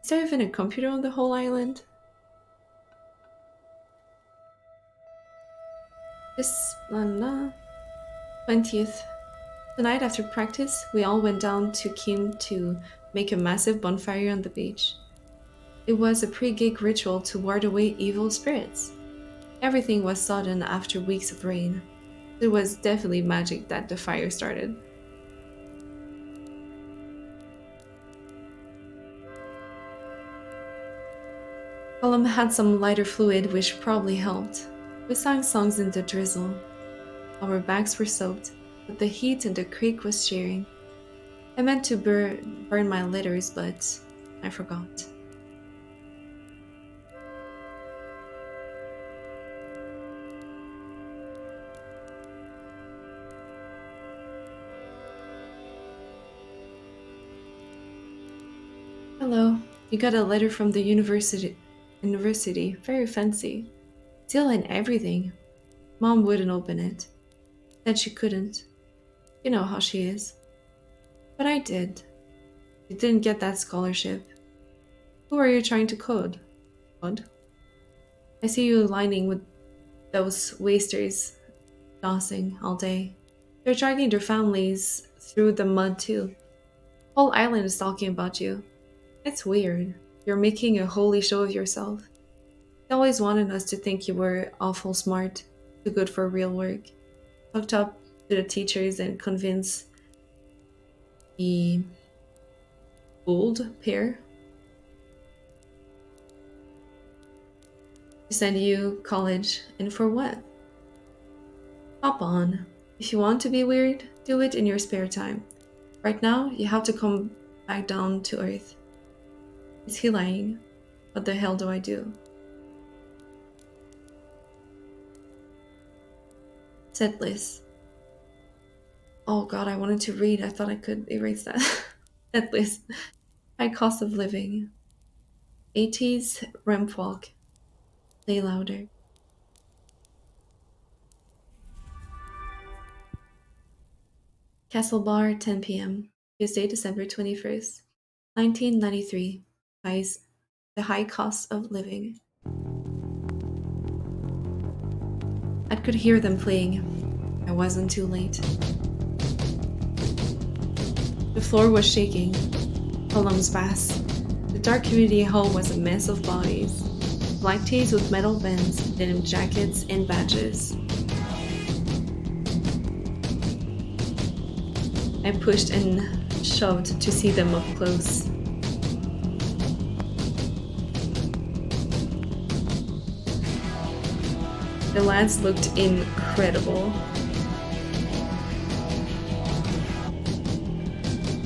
Is there even a computer on the whole island? This 20th. Tonight after practice, we all went down to Kim to make a massive bonfire on the beach. It was a pre-gig ritual to ward away evil spirits. Everything was sodden after weeks of rain. It was definitely magic that the fire started. Colum had some lighter fluid which probably helped. We sang songs in the drizzle. Our backs were soaked, but the heat in the creek was cheering. I meant to burn my letters, but I forgot. Hello, you got a letter from the university. Very fancy. Seal and everything. Mom wouldn't open it. Said she couldn't. You know how she is. But I did. You didn't get that scholarship. Who are you trying to code? What? I see you lining with those wasters, dossing all day. They're dragging their families through the mud too. Whole island is talking about you. It's weird. You're making a holy show of yourself. They always wanted us to think you were awful smart, too good for real work. Hooked up to the teachers and convinced the old pair to send you college, and for what? Hop on. If you want to be weird, do it in your spare time. Right now, you have to come back down to earth. Is he lying? What the hell do I do? Said Liz. Oh god, I wanted to read. I thought I could erase that. Said Liz. High cost of living. 80s ramp walk. Play louder. Castle Bar, 10 p.m. Tuesday, December 21st, 1993. Guys, the high cost of living. I could hear them playing. I wasn't too late. The floor was shaking. Columns bass. The dark community hall was a mess of bodies. Black tees with metal bands, denim jackets, and badges. I pushed and shoved to see them up close. The lads looked incredible.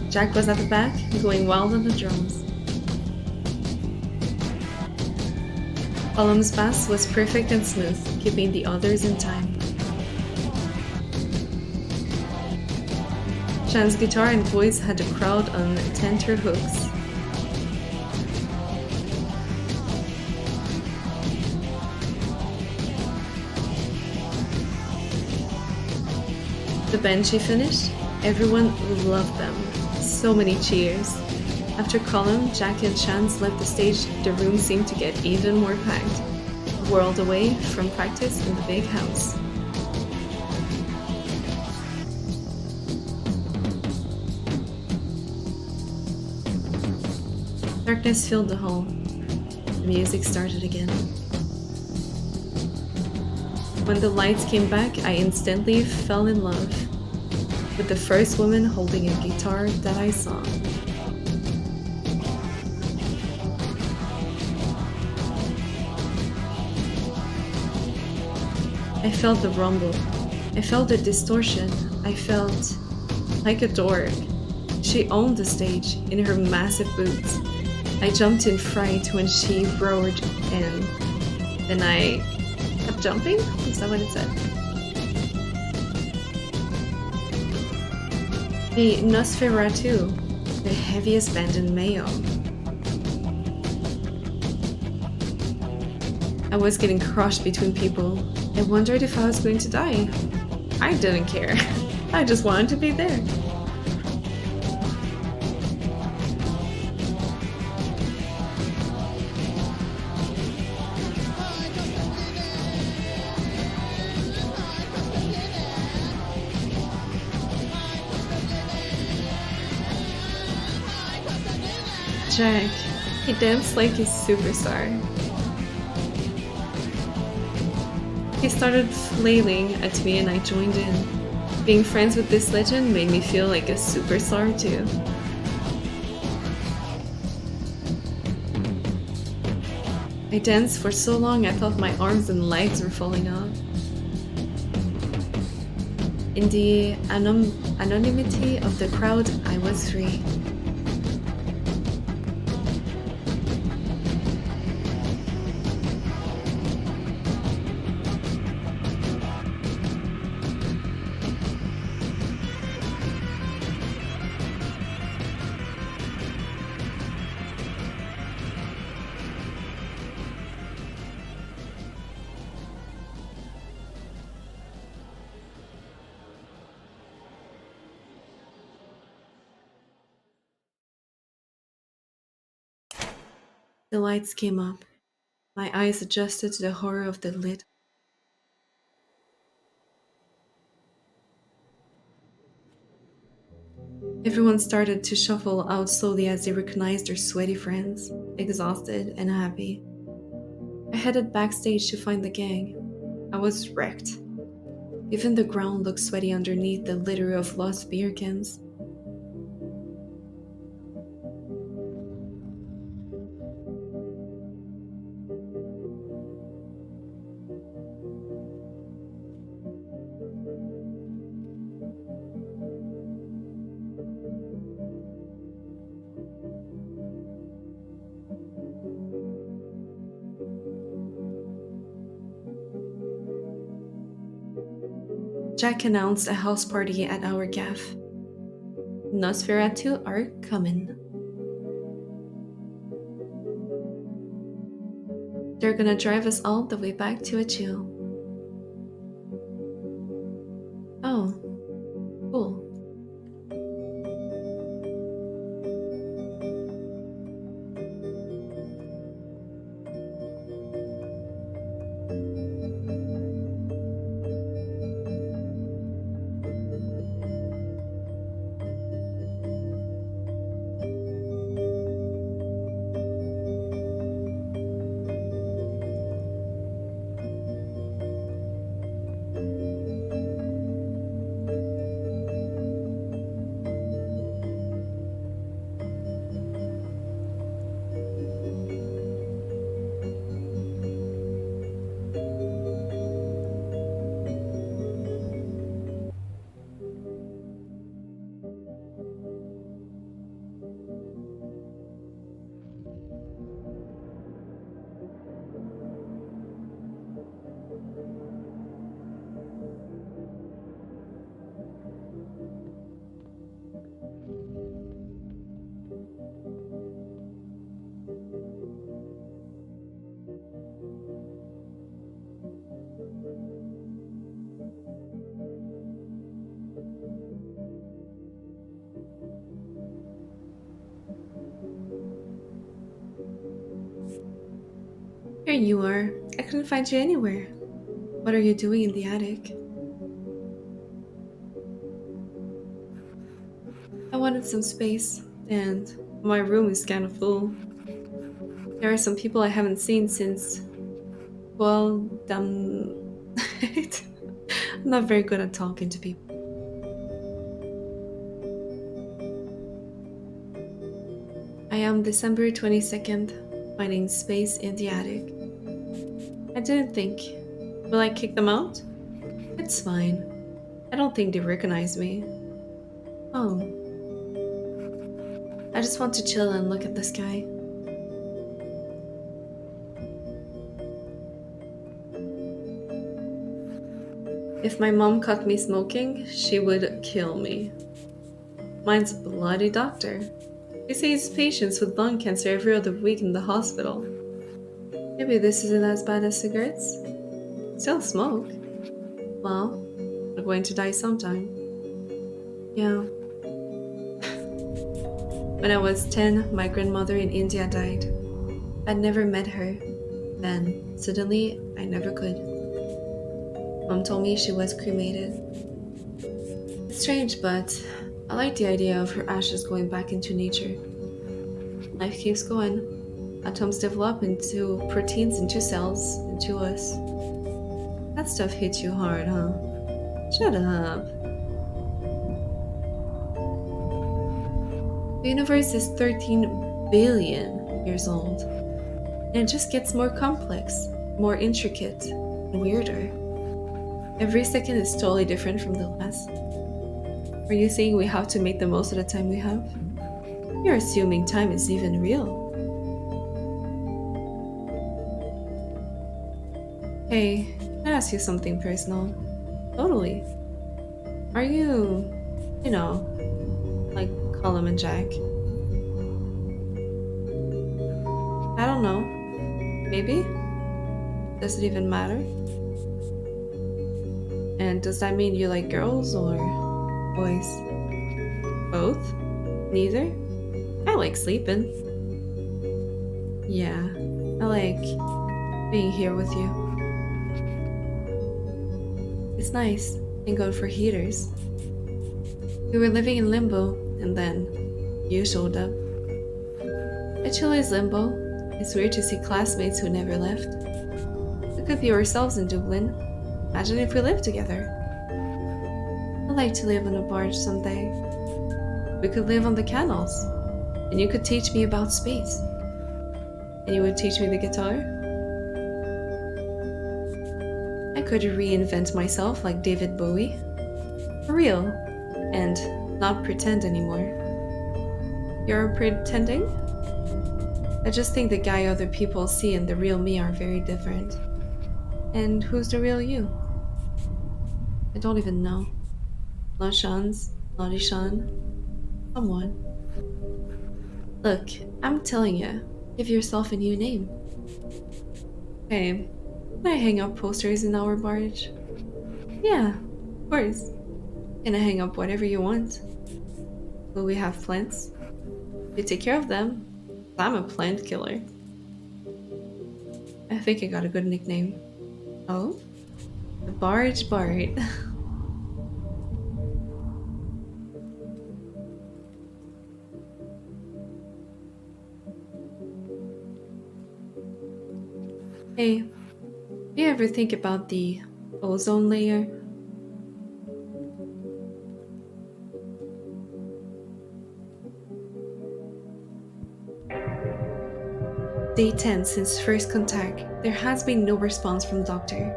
Jack was at the back, going wild on the drums. Column's bass was perfect and smooth, keeping the others in time. Shan's guitar and voice had the crowd on tenterhooks. The band she finished, everyone loved them. So many cheers. After Colum, Jack and Chance left the stage, the room seemed to get even more packed. A world away from practice in the big house. Darkness filled the hall. The music started again. When the lights came back, I instantly fell in love with the first woman holding a guitar that I saw. I felt the rumble. I felt the distortion. I felt like a dork. She owned the stage in her massive boots. I jumped in fright when she roared and then I kept jumping? Is that what it said? The Nosferatu, the heaviest band in Mayo. I was getting crushed between people. I wondered if I was going to die. I didn't care. I just wanted to be there. Jack, he danced like a superstar. He started flailing at me and I joined in. Being friends with this legend made me feel like a superstar too. I danced for so long I thought my arms and legs were falling off. In the anonymity of the crowd, I was free. The lights came up. My eyes adjusted to the horror of the lit. Everyone started to shuffle out slowly as they recognized their sweaty friends, exhausted and happy. I headed backstage to find the gang. I was wrecked. Even the ground looked sweaty underneath the litter of lost beer cans. Jack announced a house party at our gaff. Nosferatu are coming. They're gonna drive us all the way back to a chill. Oh, cool. Here you are. I couldn't find you anywhere. What are you doing in the attic? I wanted some space, and my room is kind of full. There are some people I haven't seen since, well, I'm not very good at talking to people. I am December 22nd, finding space in the attic. I didn't think. Will I kick them out? It's fine. I don't think they recognize me. Oh. I just want to chill and look at the sky. If my mom caught me smoking, she would kill me. Mine's a bloody doctor. He sees patients with lung cancer every other week in the hospital. Maybe this isn't as bad as cigarettes? Still smoke. Well, I'm going to die sometime. Yeah. When I was 10, my grandmother in India died. I'd never met her. Then, suddenly, I never could. Mom told me she was cremated. It's strange, but I like the idea of her ashes going back into nature. Life keeps going. Atoms develop into proteins, into cells, into us. That stuff hits you hard, huh? Shut up. The universe is 13 billion years old. And it just gets more complex, more intricate, and weirder. Every second is totally different from the last. Are you saying we have to make the most of the time we have? You're assuming time is even real. Hey, can I ask you something personal? Totally. Are you, like Colum and Jack? I don't know. Maybe? Does it even matter? And does that mean you like girls or boys? Both? Neither? I like sleeping. Yeah, I like being here with you. It's nice. Thank God for heaters. We were living in limbo, and then you showed up. It chill is limbo. It's weird to see classmates who never left. We could be ourselves in Dublin. Imagine if we lived together. I'd like to live on a barge someday. We could live on the canals, and you could teach me about space. And you would teach me the guitar? I could reinvent myself like David Bowie. For real. And not pretend anymore. You're pretending? I just think the guy other people see and the real me are very different. And who's the real you? I don't even know. Lachans, Laudishan, someone. Look, I'm telling you, give yourself a new name. Hey, can I hang up posters in our barge? Yeah, of course. Can I hang up whatever you want? Will we have plants? You take care of them. I'm a plant killer. I think I got a good nickname. Oh? The Barge Bard. Hey, do you ever think about the ozone layer? Day 10 since first contact. There has been no response from doctor.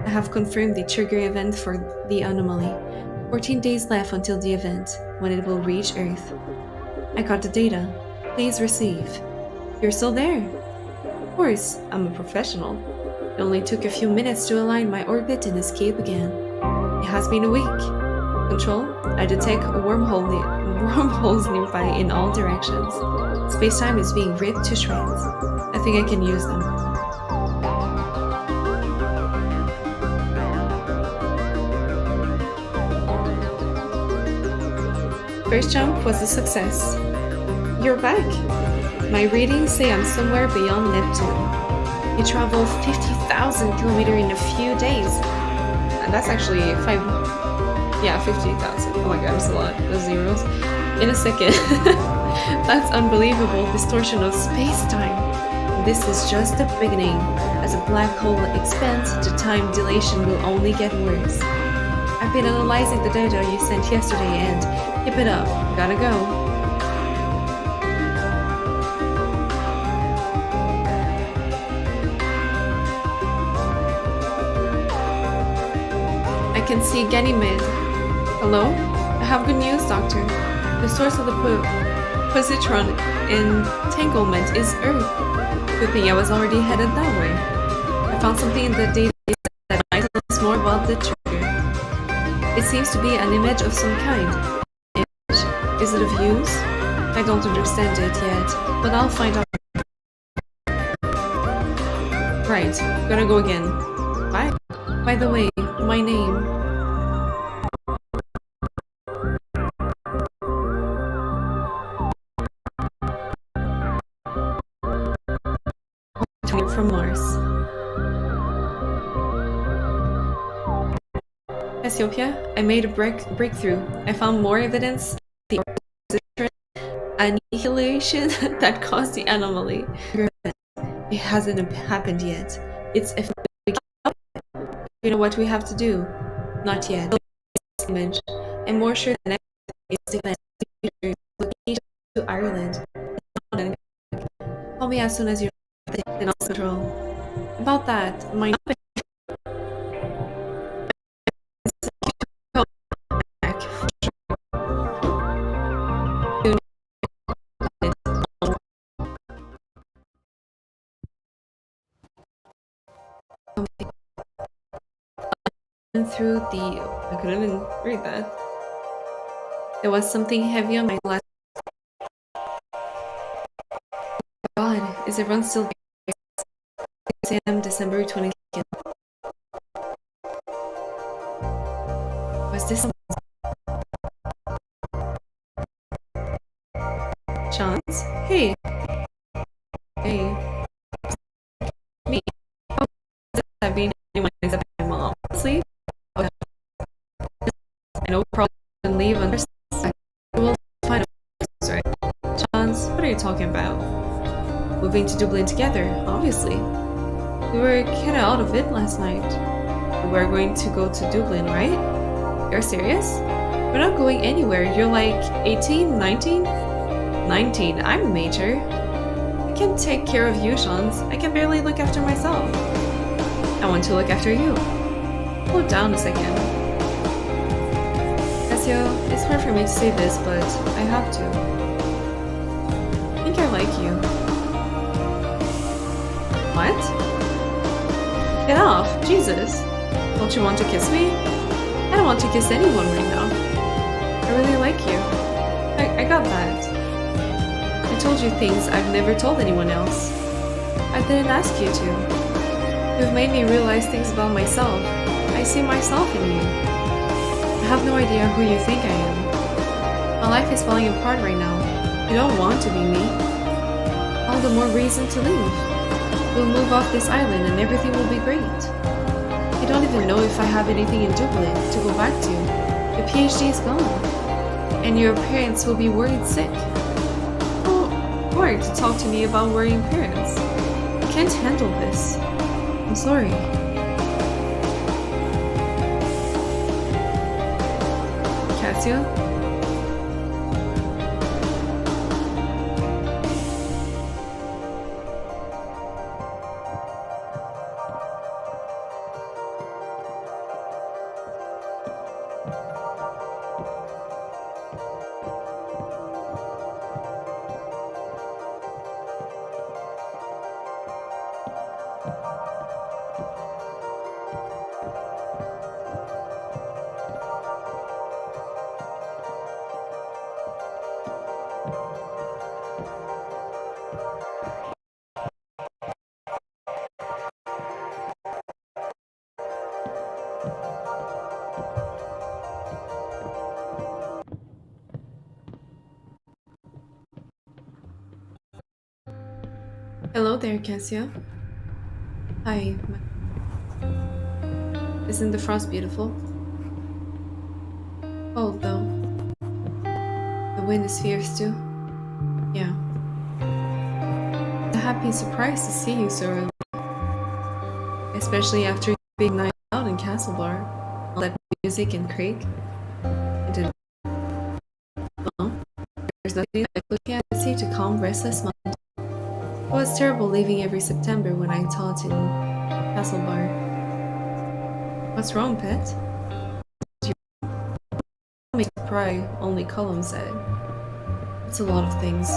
I have confirmed the trigger event for the anomaly. 14 days left until the event, when it will reach Earth. I got the data. Please receive. You're still there? Of course, I'm a professional. It only took a few minutes to align my orbit and escape again. It has been a week. Control, I detect wormholes nearby in all directions. Space-time is being ripped to shreds. I think I can use them. First jump was a success. You're back. My readings say I'm somewhere beyond Neptune. You travel 50,000 kilometers in a few days. And that's actually 50,000. Oh my god, that's a lot. Those zeros. In a second. That's unbelievable distortion of space-time. this is just the beginning. As a black hole expands, the time dilation will only get worse. I've been analyzing the data you sent yesterday and keep it up. Gotta go. I can see Ganymede. Hello? I have good news, Doctor. The source of the positron entanglement is Earth. Good thing I was already headed that way. I found something in the data that might tell us more about the trigger. It seems to be an image of some kind. Image? Is it of use? I don't understand it yet, but I'll find out. Right, gonna go again. Bye. By the way, my name. From Mars. Cassiopeia, I made a breakthrough. I found more evidence of the annihilation that caused the anomaly. It hasn't happened yet. It's if you know what we have to do. Not yet. Image. I'm more sure than anything is to Ireland. Call me as soon as you're in control. About that, my through the I couldn't even read that. There was something heavy on my last. God, is everyone still there? December 22nd. Was this Chance? Hey. Hey. Me. Oh, I've been anyone except my mom. Sleep? Okay. I know probably can leave on we'll find a right. Chance, what are you talking about? Moving to Dublin together, obviously. We were kinda out of it last night. We're going to go to Dublin, right? You're serious? We're not going anywhere. You're like 18, 19? 19, I'm a major. I can't take care of you, Shans. I can barely look after myself. I want to look after you. Slow down a second. Cassio, it's hard for me to say this, but I have to. I think I like you. What? Get off! Jesus! Don't you want to kiss me? I don't want to kiss anyone right now. I really like you. I got that. I told you things I've never told anyone else. I didn't ask you to. You've made me realize things about myself. I see myself in you. I have no idea who you think I am. My life is falling apart right now. You don't want to be me. All the more reason to leave. We'll move off this island and everything will be great. I don't even know if I have anything in Dublin to go back to. The PhD is gone. And your parents will be worried sick. Oh, hard to talk to me about worrying parents. I can't handle this. I'm sorry. Cassio? Hello there, Cassio. Hi. Isn't the frost beautiful? Cold though. The wind is fierce too. Yeah. happy surprise to see you so early, especially after your big night out in Castle Bar. All that music and Craig. I did well. There's nothing like looking at the sea to calm restless mind. It was terrible leaving every September when I taught in Castle Bar. What's wrong, pet? You make me cry, only Column said. It's a lot of things.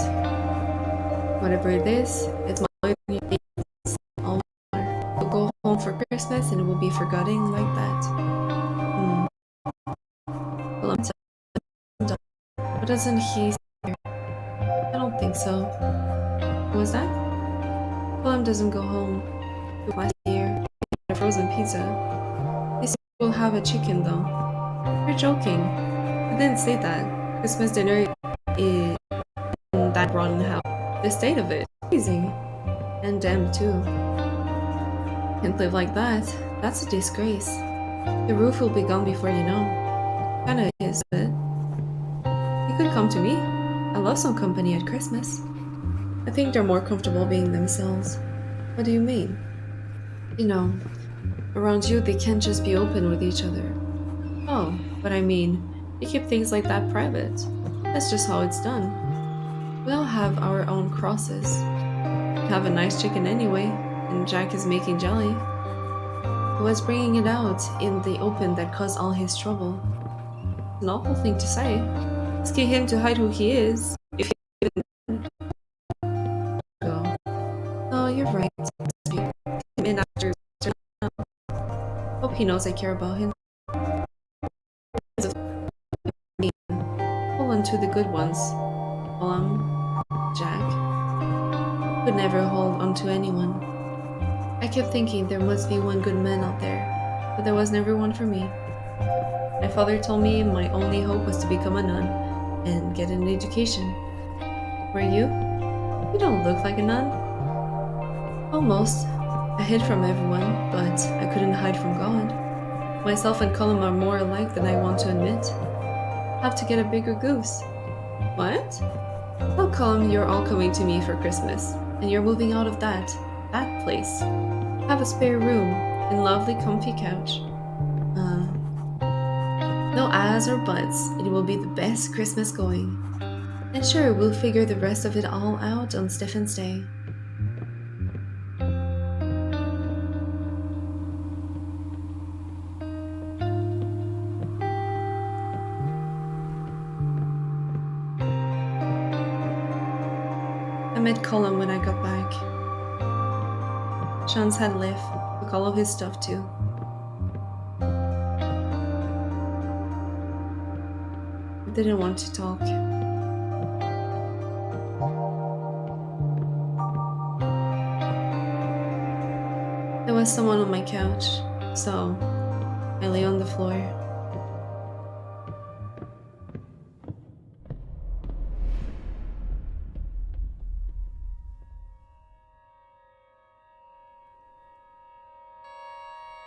Whatever it is, it's my all we'll go home for Christmas and it will be forgotten like that. Well, but doesn't he? I don't think so. What was that? Colum doesn't go home. Last year, a frozen pizza. This year we'll have a chicken though. You're joking. I didn't say that. Christmas dinner is in that rotten house. The state of it, crazy. And damn too. Can't live like that. That's a disgrace. The roof will be gone before you know. Kinda is, but you could come to me. I love some company at Christmas. I think they're more comfortable being themselves. What do you mean? You know, around you they can't just be open with each other. Oh, but I mean, you keep things like that private. That's just how it's done. We all have our own crosses. We have a nice chicken anyway, and Jack is making jelly. It was bringing it out in the open that caused all his trouble. It's an awful thing to say. Asking him to hide who he is, if he didn't go. Oh, you're right. Came in after. Hope he knows I care about him. Hold on to the good ones. Jack. Could never hold on to anyone. I kept thinking there must be one good man out there, but there was never one for me. My father told me my only hope was to become a nun and get an education. Were you? You don't look like a nun. Almost. I hid from everyone, but I couldn't hide from God. Myself and Colum are more alike than I want to admit. Have to get a bigger goose. What? Tell Colum you're all coming to me for Christmas, and you're moving out of that place. Have a spare room and lovely comfy couch. No ahs or buts, it will be the best Christmas going. And sure, we'll figure the rest of it all out on Stefan's Day. I met Colum when I got back. Chance had left, took all of his stuff too. I didn't want to talk. There was someone on my couch, so I lay on the floor.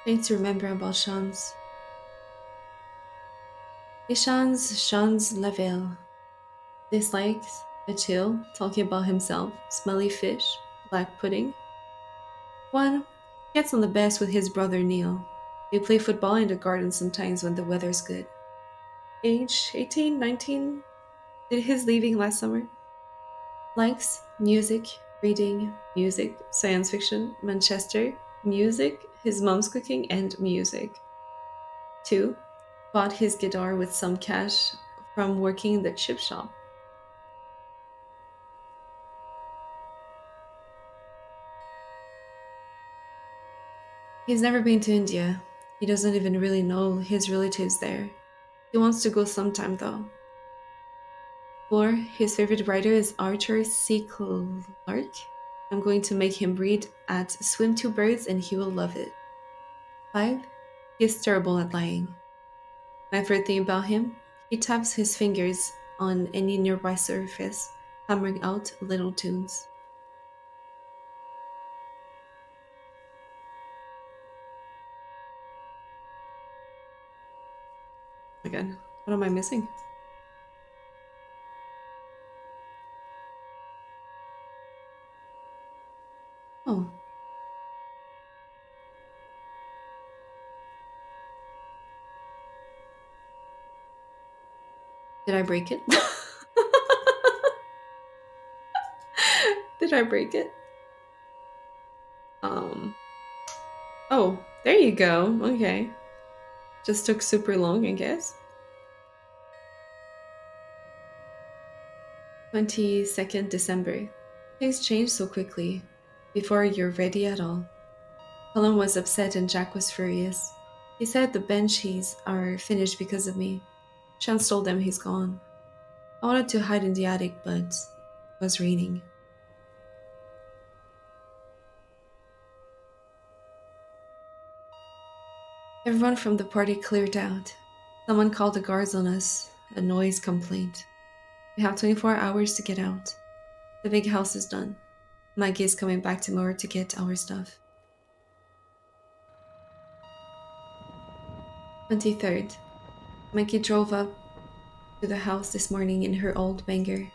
Things to remember about Chance. Chance Lavelle. Dislikes a chill, talking about himself, smelly fish, black pudding. One gets on the best with his brother Neil. They play football in the garden sometimes when the weather's good. Age 18, 19, did his leaving last summer. Likes music, reading, music, science fiction, Manchester, music, his mom's cooking, and music. 2. Bought his guitar with some cash from working in the chip shop. He's never been to India. He doesn't even really know his relatives there. He wants to go sometime though. 4. His favorite writer is Arthur C. Clarke. I'm going to make him read at Swim Two Birds and he will love it. 5. He's terrible at lying. My favorite thing about him, he taps his fingers on any nearby surface, hammering out little tunes. Again, what am I missing? Did I break it? Did I break it? Oh, there you go. Okay. Just took super long, I guess. 22nd December. Things changed so quickly. Before you're ready at all. Colin was upset and Jack was furious. He said the banshees are finished because of me. Chance told them he's gone. I wanted to hide in the attic, but it was raining. Everyone from the party cleared out. Someone called the guards on us, a noise complaint. We have 24 hours to get out. The big house is done. Maggie is coming back tomorrow to get our stuff. 23rd. Maggie drove up to the house this morning in her old banger.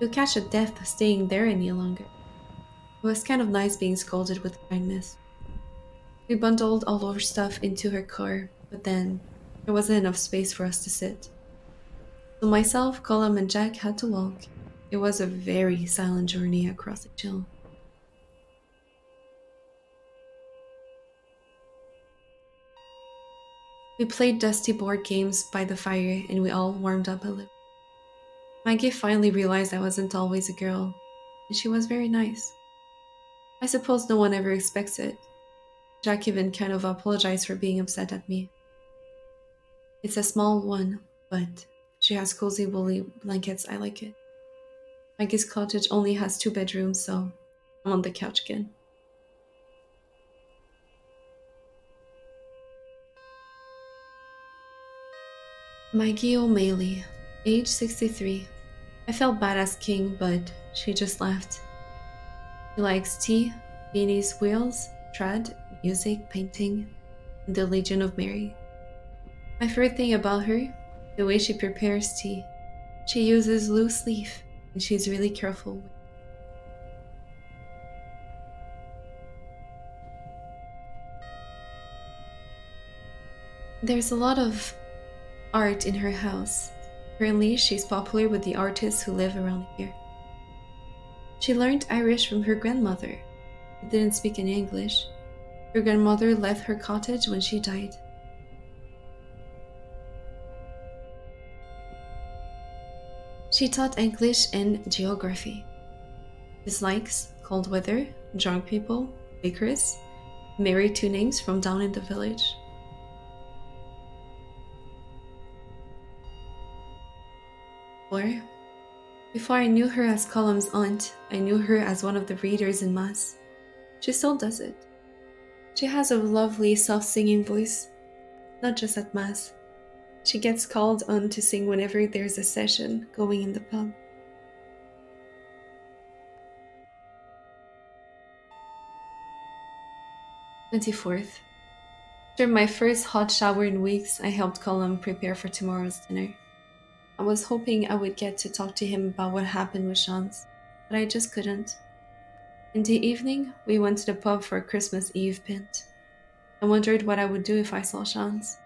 You'll catch a death staying there any longer. It was kind of nice being scolded with kindness. We bundled all our stuff into her car, but then there wasn't enough space for us to sit. So myself, Colum, and Jack had to walk. It was a very silent journey across the chill. We played dusty board games by the fire and we all warmed up a little. Maggie finally realized I wasn't always a girl, and she was very nice. I suppose no one ever expects it. Jack even kind of apologized for being upset at me. It's a small one, but she has cozy woolly blankets. I like it. Maggie's cottage only has 2 bedrooms, so I'm on the couch again. Maggie O'Malley, age 63. I felt bad asking, but she just laughed. She likes tea, beanies, wheels, trad, music, painting, and the Legion of Mary. My favorite thing about her, the way she prepares tea. She uses loose leaf, and she's really careful with it. There's a lot of art in her house. Apparently, she's popular with the artists who live around here. She learned Irish from her grandmother, who didn't speak any English. Her grandmother left her cottage when she died. She taught English and geography. Dislikes cold weather, drunk people, licorice, married 2 names from down in the village. Before I knew her as Colum's aunt, I knew her as one of the readers in Mass. She still does it. She has a lovely, soft singing voice, not just at Mass. She gets called on to sing whenever there's a session going in the pub. "24th. After my first hot shower in weeks, I helped Colum prepare for tomorrow's dinner. I was hoping I would get to talk to him about what happened with Chance, but I just couldn't. In the evening, we went to the pub for a Christmas Eve pint. I wondered what I would do if I saw Chance.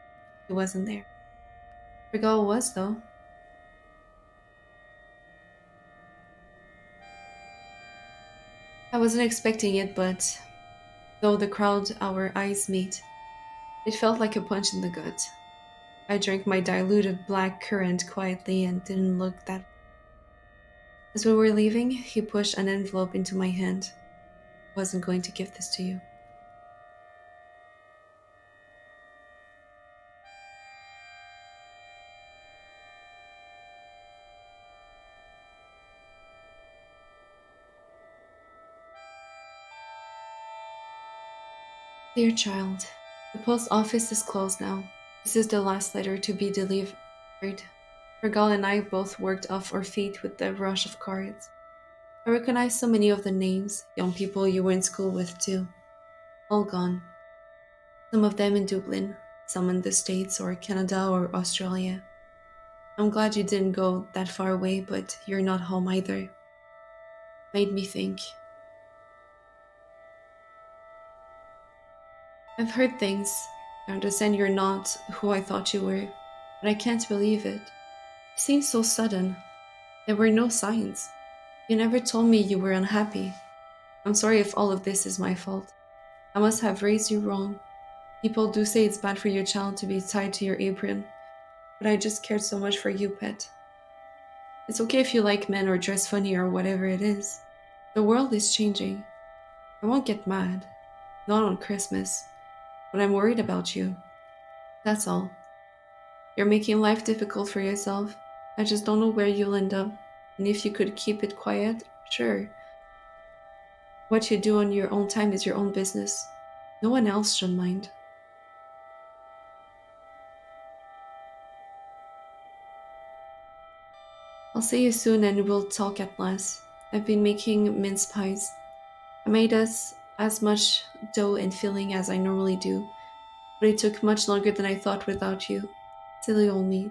He wasn't there. Forgot what was, though. I wasn't expecting it, but though the crowd our eyes meet, it felt like a punch in the gut. I drank my diluted black currant quietly and didn't look that. As we were leaving, he pushed an envelope into my hand. I wasn't going to give this to you. Dear child, the post office is closed now. This is the last letter to be delivered. Fergal and I both worked off our feet with the rush of cards. I recognize so many of the names, young people you were in school with too. All gone. Some of them in Dublin, some in the States or Canada or Australia. I'm glad you didn't go that far away, but you're not home either. Made me think. I've heard things. I understand you're not who I thought you were, but I can't believe it. It seemed so sudden. There were no signs. You never told me you were unhappy. I'm sorry if all of this is my fault. I must have raised you wrong. People do say it's bad for your child to be tied to your apron, but I just cared so much for you, pet. It's okay if you like men or dress funny or whatever it is. The world is changing. I won't get mad. Not on Christmas. But I'm worried about you. That's all. You're making life difficult for yourself. I just don't know where you'll end up. And if you could keep it quiet, sure. What you do on your own time is your own business. No one else should mind. I'll see you soon and we'll talk at last. I've been making mince pies. I made us as much dough and filling as I normally do, but it took much longer than I thought without you. Silly old me.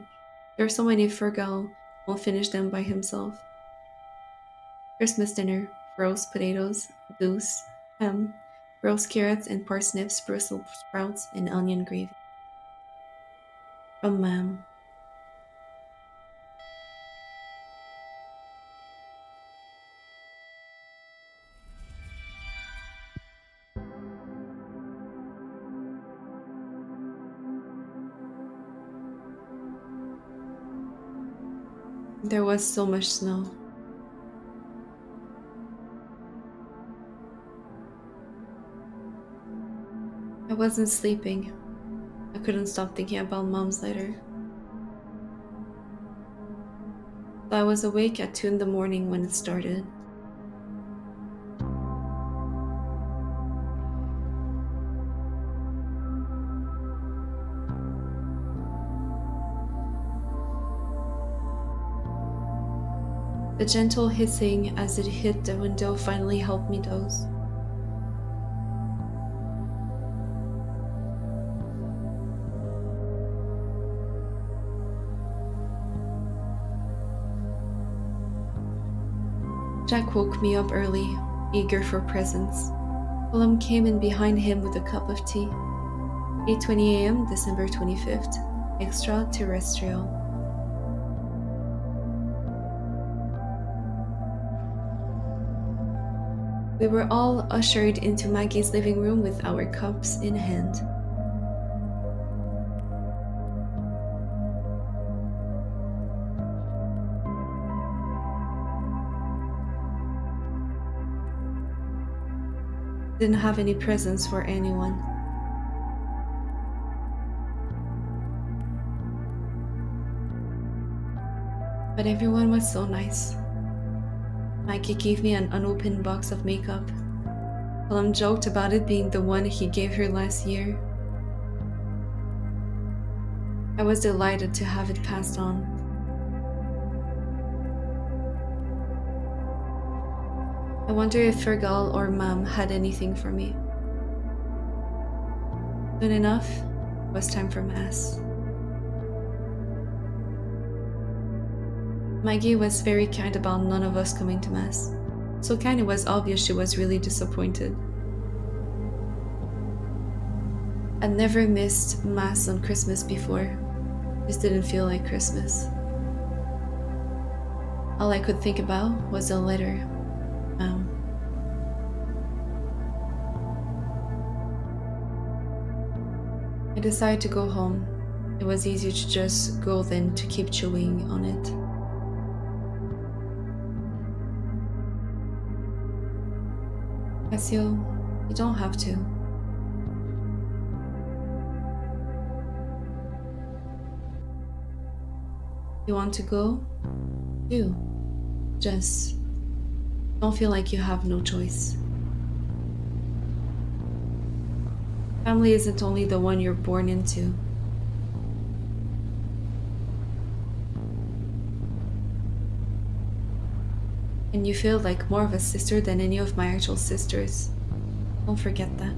There are so many Fergal won't finish them by himself. Christmas dinner, roast potatoes, goose, ham, roast carrots and parsnips, Brussels sprouts, and onion gravy. From Ma'am. There was so much snow. I wasn't sleeping. I couldn't stop thinking about Mom's letter. So I was awake at 2 in the morning when it started. The gentle hissing as it hit the window finally helped me doze. Jack woke me up early, eager for presents. Willem came in behind him with a cup of tea. 8:20 a.m., December 25th. Extraterrestrial. We were all ushered into Maggie's living room with our cups in hand. Didn't have any presents for anyone. But everyone was so nice. Maggie gave me an unopened box of makeup. Willem joked about it being the one he gave her last year. I was delighted to have it passed on. I wonder if Fergal or Mom had anything for me. Soon enough, it was time for Mass. Maggie was very kind about none of us coming to Mass, so kind it was obvious she was really disappointed. I'd never missed Mass on Christmas before. This didn't feel like Christmas. All I could think about was a letter. I decided to go home. It was easier to just go than to keep chewing on it. Cassio, you don't have to. You want to go? Do. Just don't feel like you have no choice. Family isn't only the one you're born into. And you feel like more of a sister than any of my actual sisters. Don't forget that.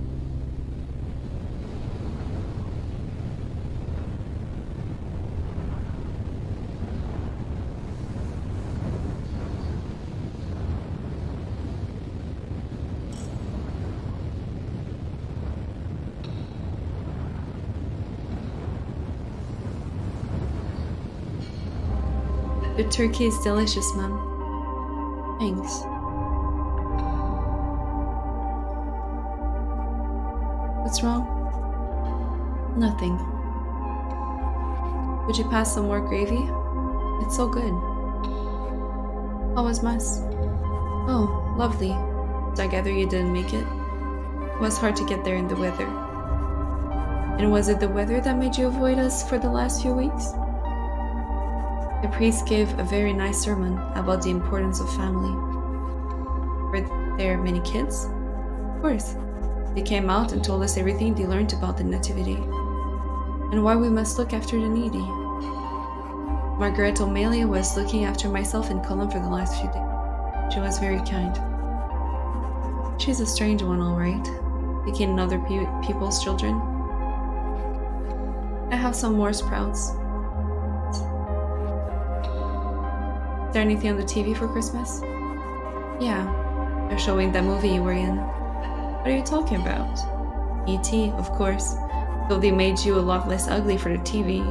The turkey is delicious, Mom. Thanks. What's wrong? Nothing. Would you pass some more gravy? It's so good. How was Mass? Oh, lovely. So I gather you didn't make it? It was hard to get there in the weather. And was it the weather that made you avoid us for the last few weeks? The priest gave a very nice sermon about the importance of family. Were there many kids? Of course. They came out and told us everything they learned about the Nativity, and why we must look after the needy. Margaret O'Malley was looking after myself and Colin for the last few days. She was very kind. She's a strange one, all right, picking on other people's children. I have some more sprouts. Is there anything on the TV for Christmas? Yeah, they're showing that movie you were in. What are you talking about? E.T., of course, though they made you a lot less ugly for the TV.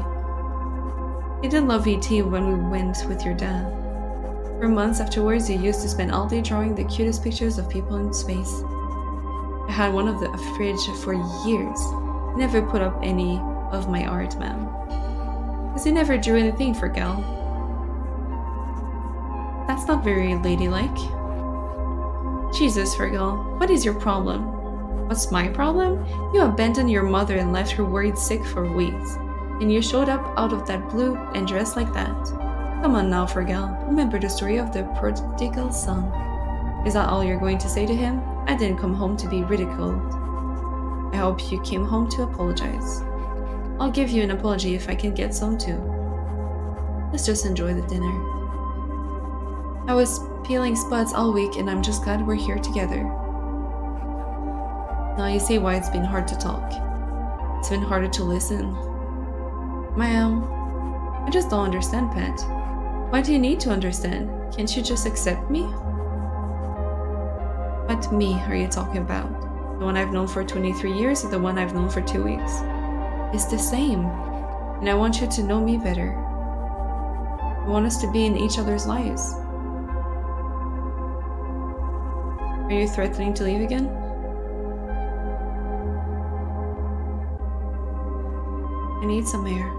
You didn't love E.T. when we went with your dad. For months afterwards, you used to spend all day drawing the cutest pictures of people in space. I had one of the fridge for years. I never put up any of my art, ma'am. Because you never drew anything for Gal. That's not very ladylike. Jesus, Fergal, what is your problem? What's my problem? You abandoned your mother and left her worried sick for weeks. And you showed up out of that blue and dressed like that. Come on now, Fergal. Remember the story of the prodigal son. Is that all you're going to say to him? I didn't come home to be ridiculed. I hope you came home to apologize. I'll give you an apology if I can get some too. Let's just enjoy the dinner. I was peeling spuds all week and I'm just glad we're here together. Now you see why it's been hard to talk. It's been harder to listen. Ma'am, I just don't understand, Pet. Why do you need to understand? Can't you just accept me? What me are you talking about? The one I've known for 23 years or the one I've known for 2 weeks? It's the same. And I want you to know me better. I want us to be in each other's lives. Are you threatening to leave again? I need some air.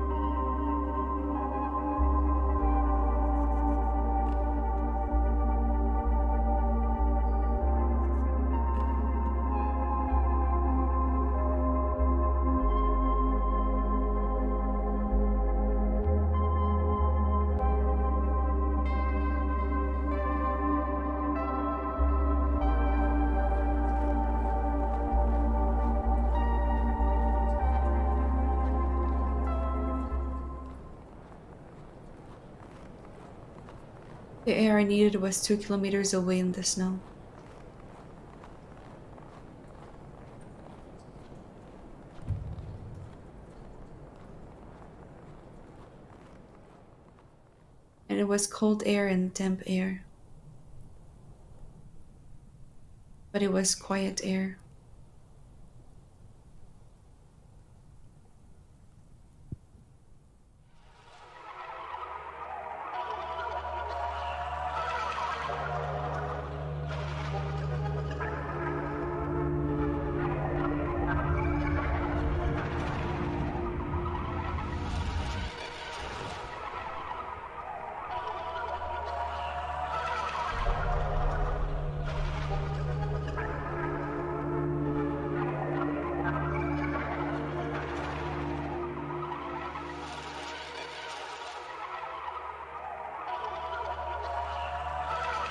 The air I needed was 2 kilometers away in the snow. And it was cold air and damp air. But it was quiet air.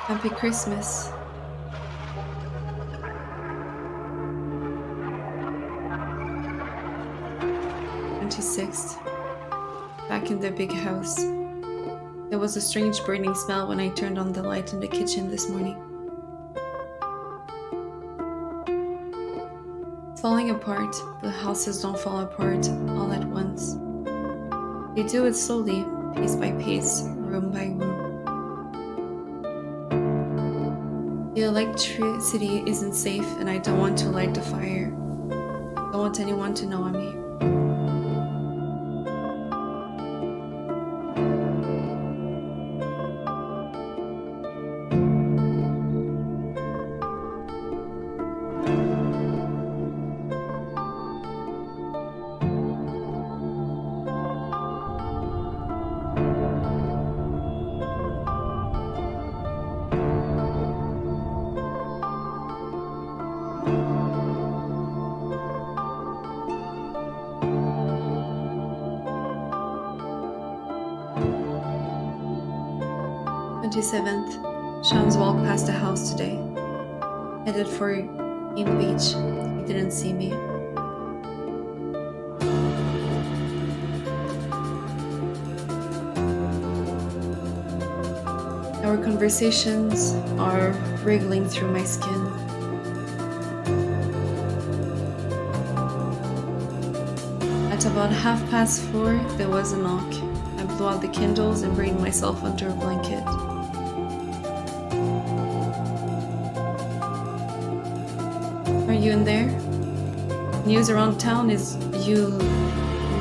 Happy Christmas. "26th. Back in the big house. There was a strange burning smell when I turned on the light in the kitchen this morning. It's falling apart, but houses don't fall apart all at once. They do it slowly, piece by piece, room by room. The electricity isn't safe and I don't want to light the fire. I don't want anyone to know I'm here. 27th. Sean's walked past the house today. Headed for Game Beach. He didn't see me. Our conversations are wriggling through my skin. At about 4:30, there was a knock. I blew out the candles and buried myself under a blanket. Are you in there? News around town is you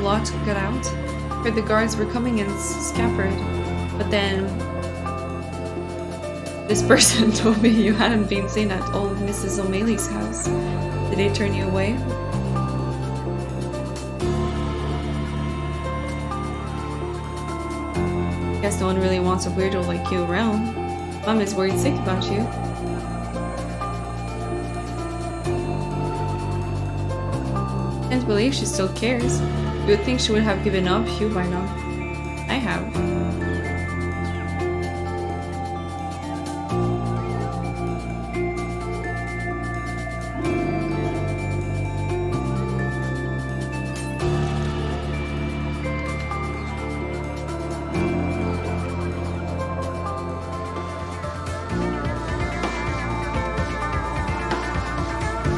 lot got out. Heard the guards were coming and scampered, but then this person told me you hadn't been seen at old Mrs. O'Malley's house. Did they turn you away? Guess no one really wants a weirdo like you around. Mom is worried sick about you. Can't believe she still cares. You would think she would have given up you by now. I have.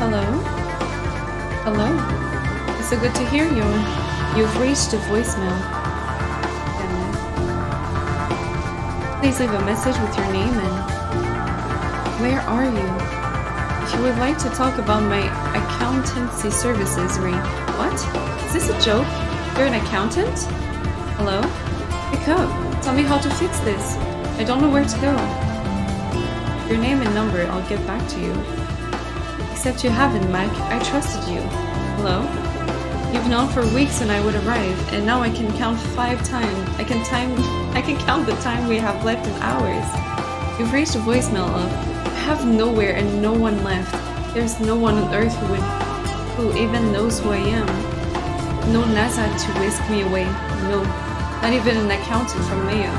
Hello? Hello? It's so good to hear you. You've reached a voicemail. Please leave a message with your name and... Where are you? If you would like to talk about my accountancy services, ring. What? Is this a joke? You're an accountant? Hello? Pick up. Tell me how to fix this. I don't know where to go. Your name and number, I'll get back to you. Except you haven't, Mac. I trusted you. Hello? You've known for weeks when I would arrive, and now I can count 5 times. I can count the time we have left in hours. You've reached a voicemail of, I have nowhere and no one left. There's no one on earth who even knows who I am. No NASA to whisk me away. No. Not even an accountant from Mayo.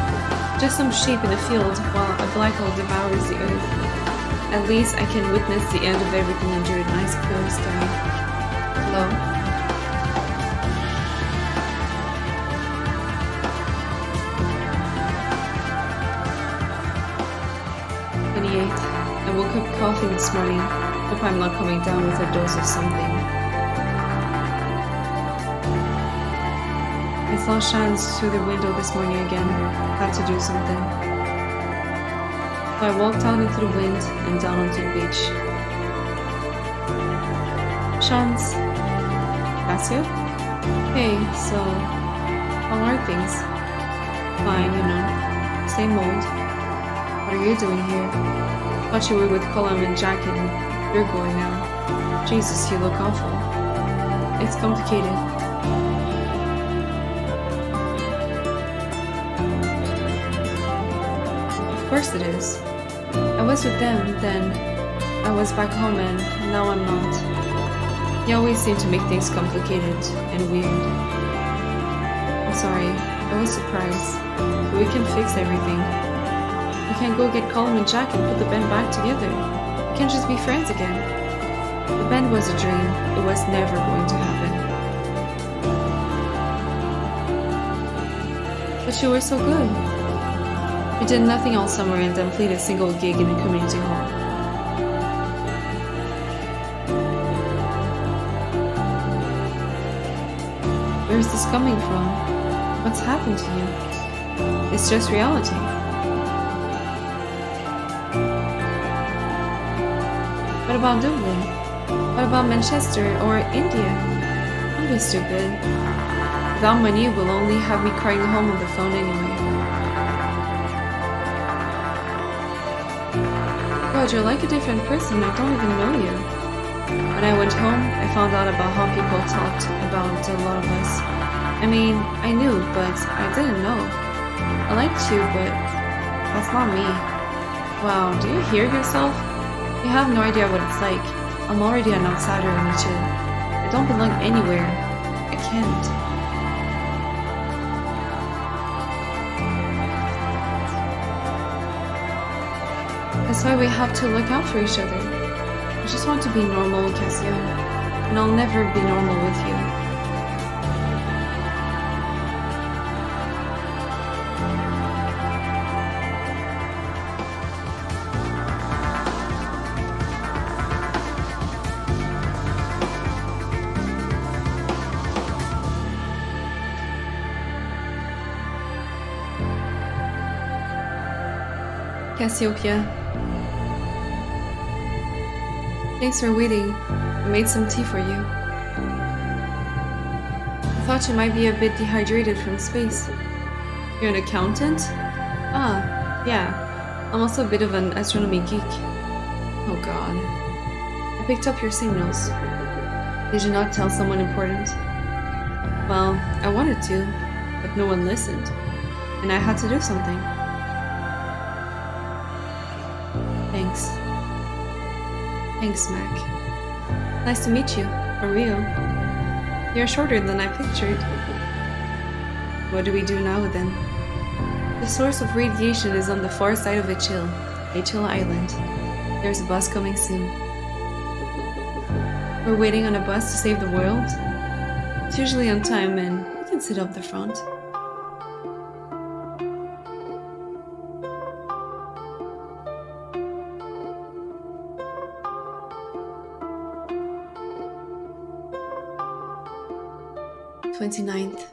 Just some sheep in a field while a black hole devours the earth. At least I can witness the end of everything under a nice clear sky. Hello? I woke up coughing this morning. Hope I'm not coming down with a dose of something. I saw Shans through the window this morning again. Had to do something. So I walked out into the wind and down onto the beach. Shans. Cassia? Hey, so how are things? Fine, you know. Same old. What are you doing here? Thought you were with Colum and Jack and you're going now. Jesus, you look awful. It's complicated. Of course it is. I was with them, then I was back home and now I'm not. You always seem to make things complicated and weird. I'm sorry, I was surprised. But we can fix everything. We can go get Colum and Jack and put the band back together. We can just be friends again. The band was a dream. It was never going to happen. But you were so good. We did nothing all summer and then played a single gig in a community hall. Where's this coming from? What's happened to you? It's just reality. What about Dublin? What about Manchester or India? Don't be stupid. Without money, it will only have me crying home on the phone anyway. God, you're like a different person. I don't even know you. When I went home, I found out about how people talked about a lot of us. I mean, I knew, but I didn't know. I liked you, but that's not me. Wow, do you hear yourself? You have no idea what it's like. I'm already an outsider in each other. I don't belong anywhere. I can't. That's why we have to look out for each other. I just want to be normal, Cassio, and I'll never be normal with you. Cassiopeia. Thanks for waiting. I made some tea for you. I thought you might be a bit dehydrated from space. You're an accountant? Ah, yeah. I'm also a bit of an astronomy geek. Oh god. I picked up your signals. Did you not tell someone important? Well, I wanted to, but no one listened. And I had to do something. Thanks. Thanks, Mac. Nice to meet you, for real. You're shorter than I pictured. What do we do now, then? The source of radiation is on the far side of Achil Island. There's a bus coming soon. We're waiting on a bus to save the world? It's usually on time and we can sit up the front. "29th.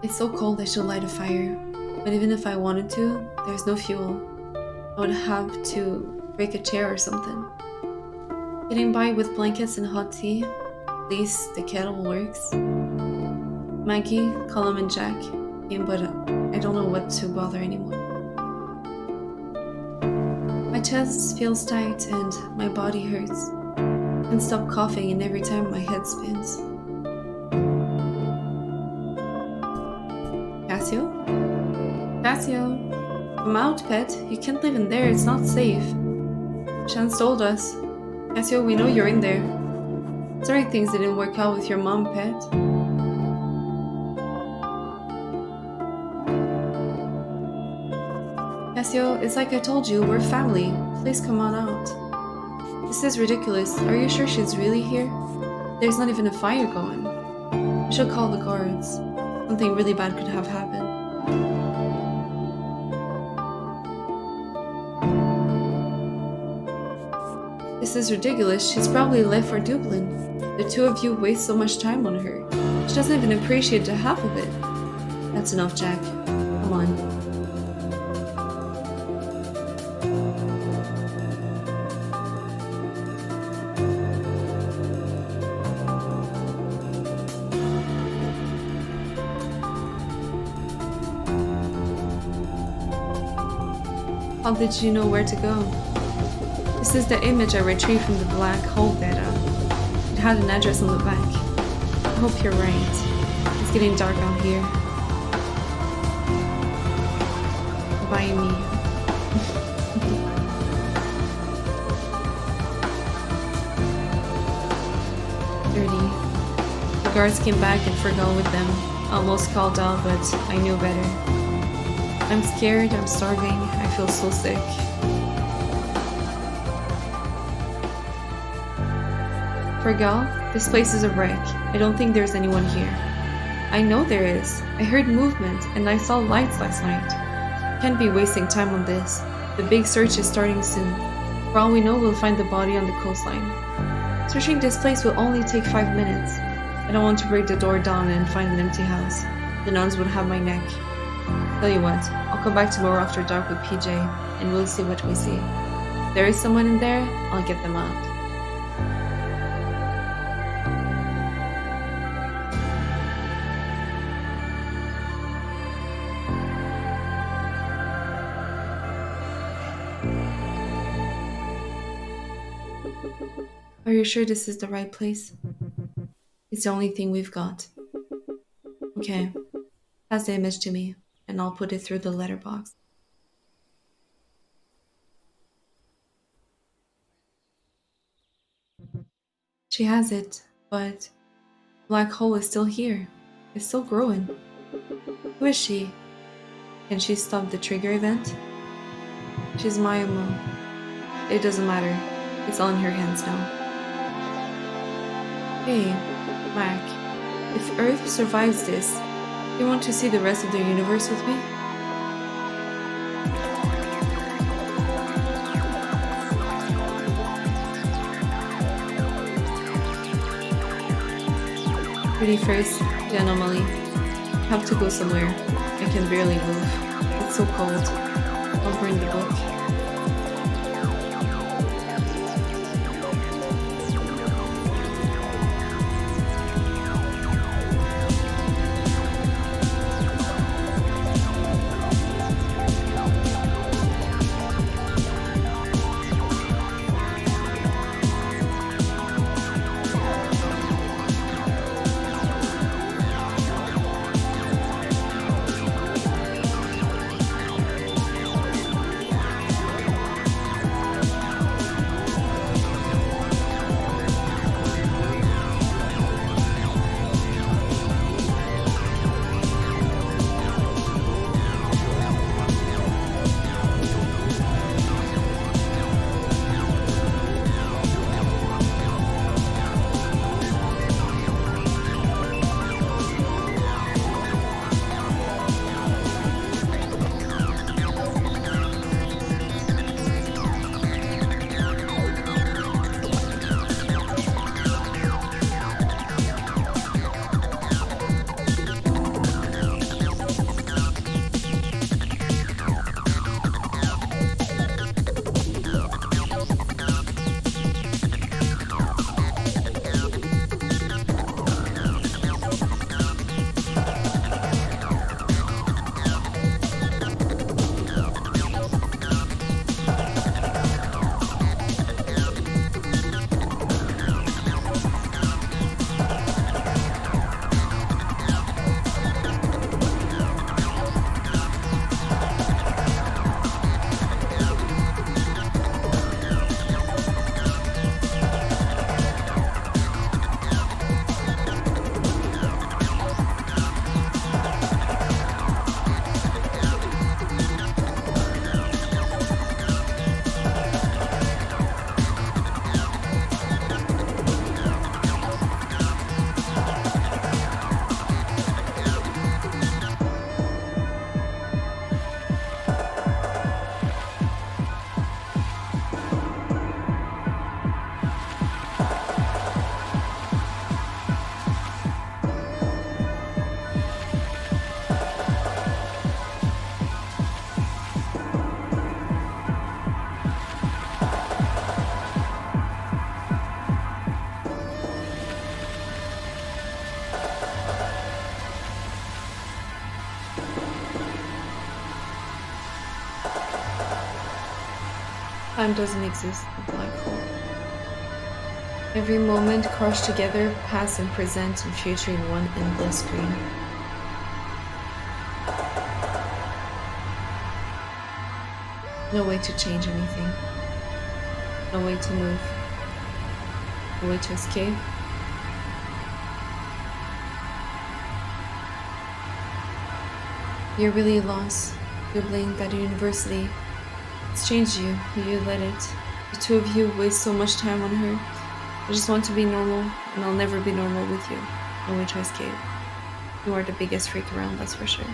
It's so cold I should light a fire, but even if I wanted to, there's no fuel. I would have to break a chair or something. Getting by with blankets and hot tea, at least the kettle works. Maggie, Colum and Jack came, but I don't know what to bother anymore. My chest feels tight and my body hurts. I can't stop coughing and every time my head spins. Cassio? Cassio? Come out, pet. You can't live in there, it's not safe. Chance told us. Cassio, we know you're in there. Sorry things didn't work out with your mom, pet. Cassio, it's like I told you, we're family. Please come on out. This is ridiculous. Are you sure she's really here? There's not even a fire going. We should call the guards. Something really bad could have happened. This is ridiculous. She's probably left for Dublin. The two of you waste so much time on her. She doesn't even appreciate the half of it. That's enough, Jack. Come on. How did you know where to go? This is the image I retrieved from the black hole beta. It had an address on the back. I hope you're right. It's getting dark out here. Bye me. Dirty. The guards came back and Fergal with them. Almost called out, but I knew better. I'm scared, I'm starving, I feel so sick. Fergal, this place is a wreck. I don't think there's anyone here. I know there is. I heard movement and I saw lights last night. Can't be wasting time on this. The big search is starting soon. For all we know, we'll find the body on the coastline. Searching this place will only take 5 minutes. I don't want to break the door down and find an empty house. The nuns would have my neck. Tell you what, I'll come back tomorrow after dark with PJ, and we'll see what we see. If there is someone in there, I'll get them out. Are you sure this is the right place? It's the only thing we've got. Okay, pass the image to me, and I'll put it through the letterbox. She has it, but the black hole is still here. It's still growing. Who is she? Can she stop the trigger event? She's my mom. It doesn't matter. It's all in her hands now. Hey, Mac. If Earth survives this, do you want to see the rest of the universe with me? Pretty first, the anomaly. Have to go somewhere. I can barely move. It's so cold. I'll bring the book. Time doesn't exist in a black hole. Every moment crushed together, past and present and future in one endless screen. No way to change anything. No way to move. No way to escape. You're really lost. You're blamed by the university. It's changed you. You let it. The two of you waste so much time on her. I just want to be normal, and I'll never be normal with you. No way to escape. You are the biggest freak around, that's for sure.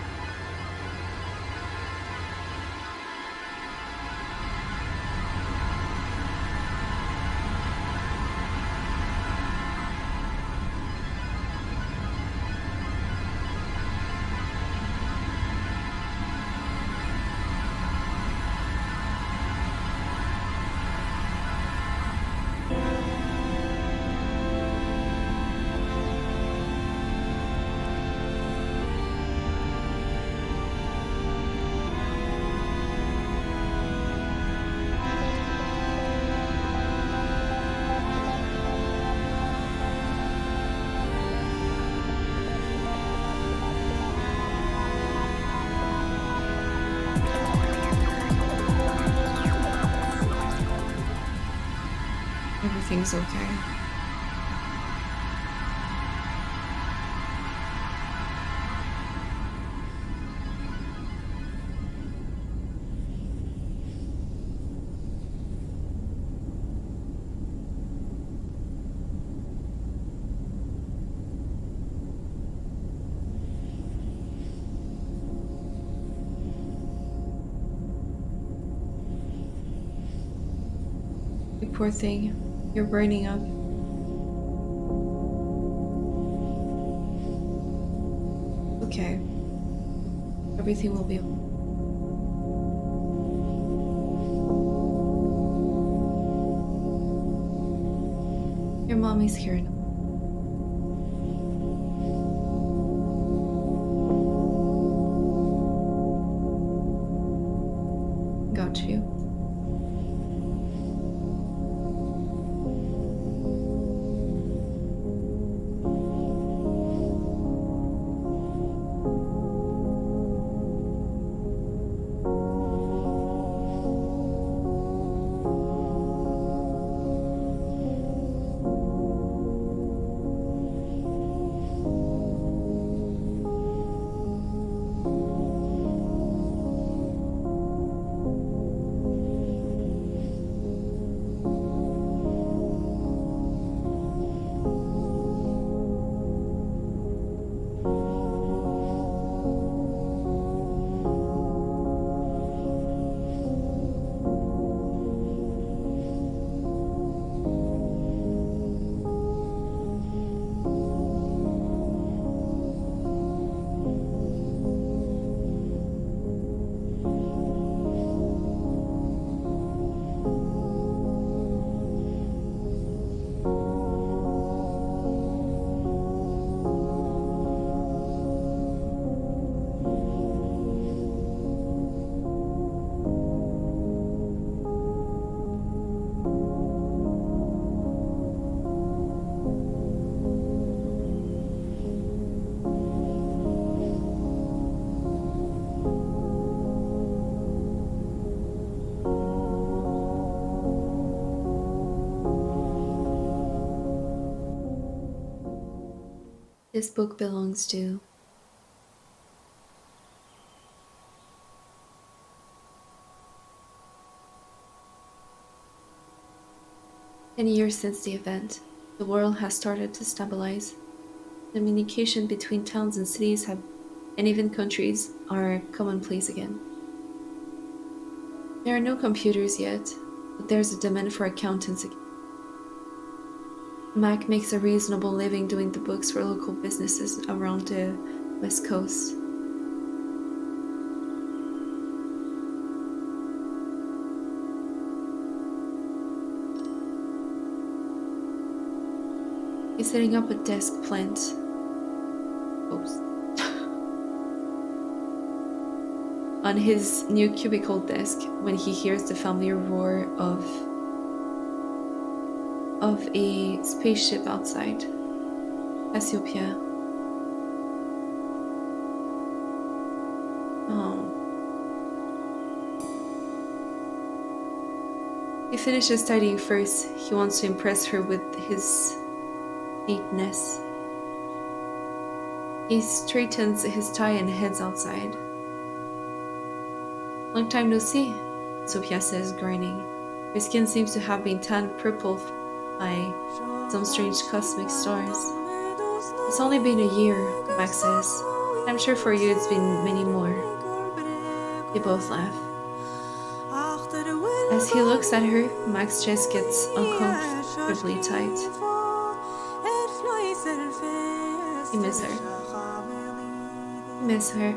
Everything's okay. poor thing. You're burning up. Okay. Everything will be okay. Your mommy's here now. Got you. This book belongs to... In years since the event, the world has started to stabilize. Communication between towns and cities and even countries are commonplace again. There are no computers yet, but there's a demand for accountants again. Mac makes a reasonable living doing the books for local businesses around the West Coast. He's setting up a desk plant. Oops. On his new cubicle desk when he hears the familiar roar of a spaceship outside. Cassiopeia. Oh. He finishes studying first. He wants to impress her with his neatness. He straightens his tie and heads outside. Long time no see, Sophia says, grinning. Her skin seems to have been tanned purple by some strange cosmic stars. It's only been a year, Max says. I'm sure for you it's been many more. They both laugh. As he looks at her, Max's chest gets uncomfortably tight. He misses her. He misses her.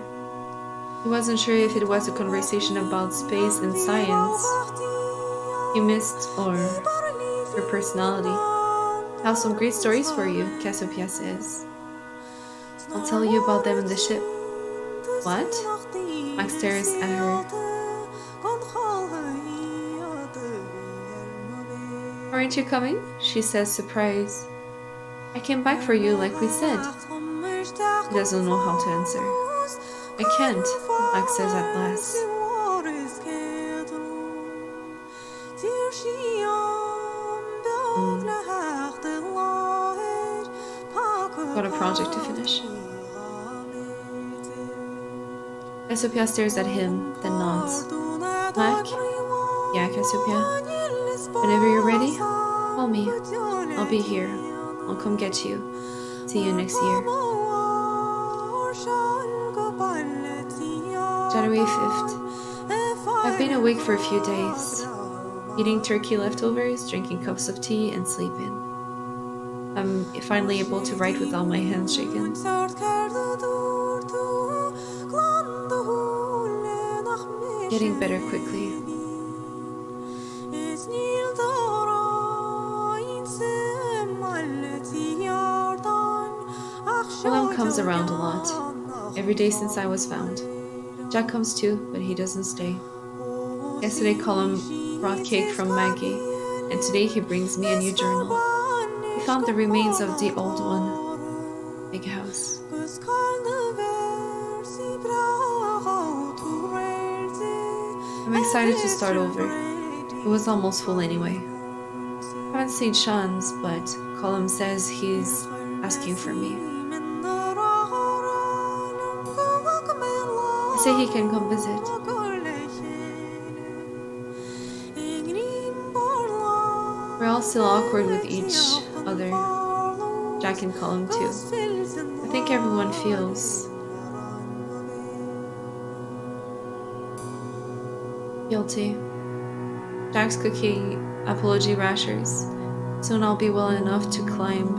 He wasn't sure if it was a conversation about space and science he missed or her personality. I have some great stories for you, Cassiopeia says. I'll tell you about them in the ship. What? Max stares at her. Aren't you coming? She says, surprised. I came back for you like we said. He doesn't know how to answer. I can't, Max says at last. Got a project to finish. Cassiopeia stares at him, then nods. Mac? Yeah, Cassiopeia? Whenever you're ready, call me. I'll be here. I'll come get you. See you next year. January 5th. I've been awake for a few days. Eating turkey leftovers, drinking cups of tea, and sleeping. I'm finally able to write without my hands shaking. Getting better quickly. Colum comes around a lot. Every day since I was found. Jack comes too, but he doesn't stay. Yesterday Colum brought cake from Maggie, and today he brings me a new journal. He found the remains of the old one. Big house. I'm excited to start over. It was almost full anyway. I haven't seen Sean's, but Colum says he's asking for me. I say he can come visit. We're all still awkward with each other. Jack and Colum too. I think everyone feels guilty. Jack's cooking apology rashers. Soon I'll be well enough to climb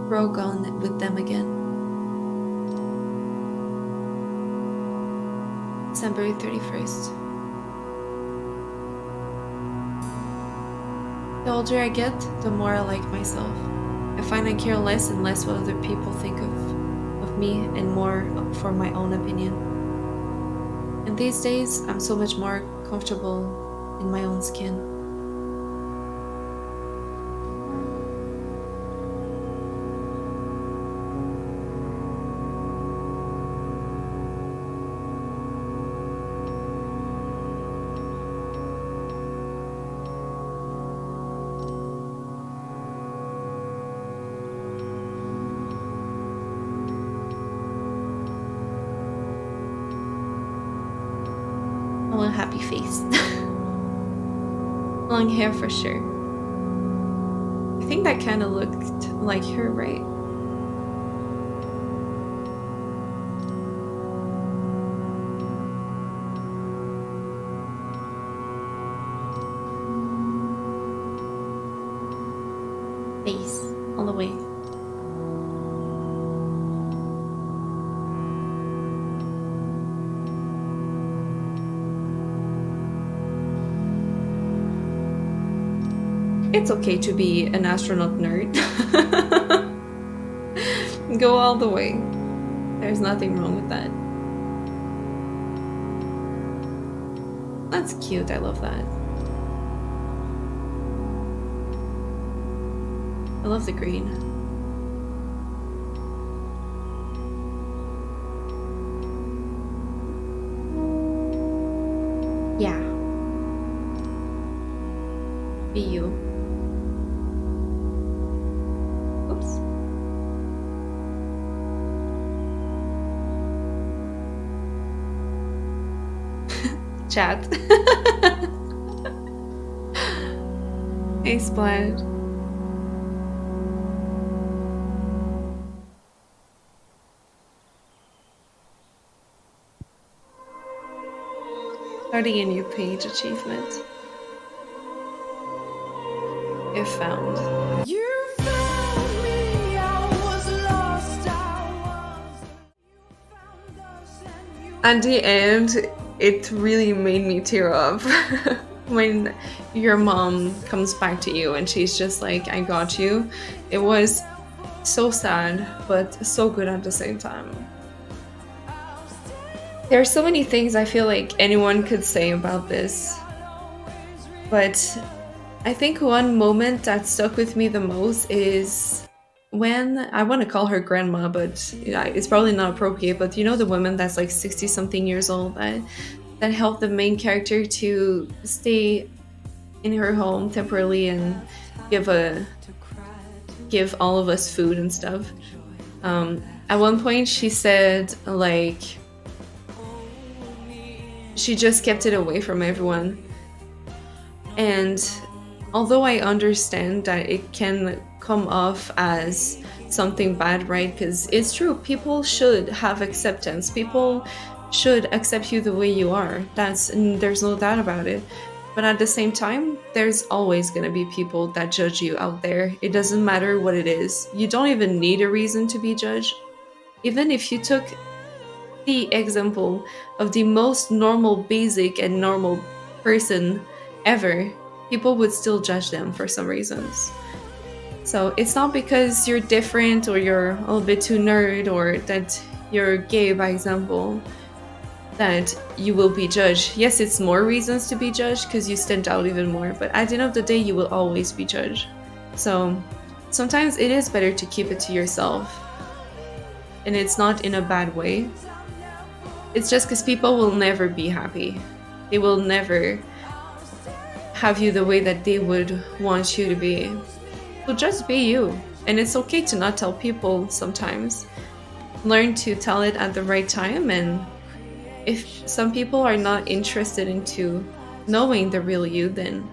Rogan with them again. December 31st. The older I get, the more I like myself. I find I care less and less what other people think of me and more for my own opinion. And these days, I'm so much more comfortable in my own skin. A happy face. Long hair for sure. I think that kind of looked like her, right? Face all the way. It's okay to be an astronaut nerd. Go all the way. There's nothing wrong with that. That's cute, I love that. I love the green. Yeah. Be you. Chat. Hey, Splash. Starting a new page achievement. If found. You found me, I was lost, At the end, it really made me tear up when your mom comes back to you and she's just like, I got you. It was so sad, but so good at the same time. There are so many things I feel like anyone could say about this, but I think one moment that stuck with me the most is when, I want to call her grandma, but yeah, it's probably not appropriate, but you know the woman that's like 60 something years old that helped the main character to stay in her home temporarily and give all of us food and stuff. At one point she said like she just kept it away from everyone, and although I understand that it can come off as something bad, right? Because it's true, people should have acceptance. People should accept you the way you are. There's no doubt about it. But at the same time, there's always going to be people that judge you out there. It doesn't matter what it is. You don't even need a reason to be judged. Even if you took the example of the most normal, basic, and normal person ever, people would still judge them for some reasons. So it's not because you're different or you're a little bit too nerd or that you're gay, by example, that you will be judged. Yes, it's more reasons to be judged because you stand out even more, but at the end of the day, you will always be judged. So sometimes it is better to keep it to yourself. And it's not in a bad way. It's just because people will never be happy. They will never have you the way that they would want you to be. So just be you. And it's okay to not tell people sometimes. Learn to tell it at the right time. And if some people are not interested into knowing the real you, then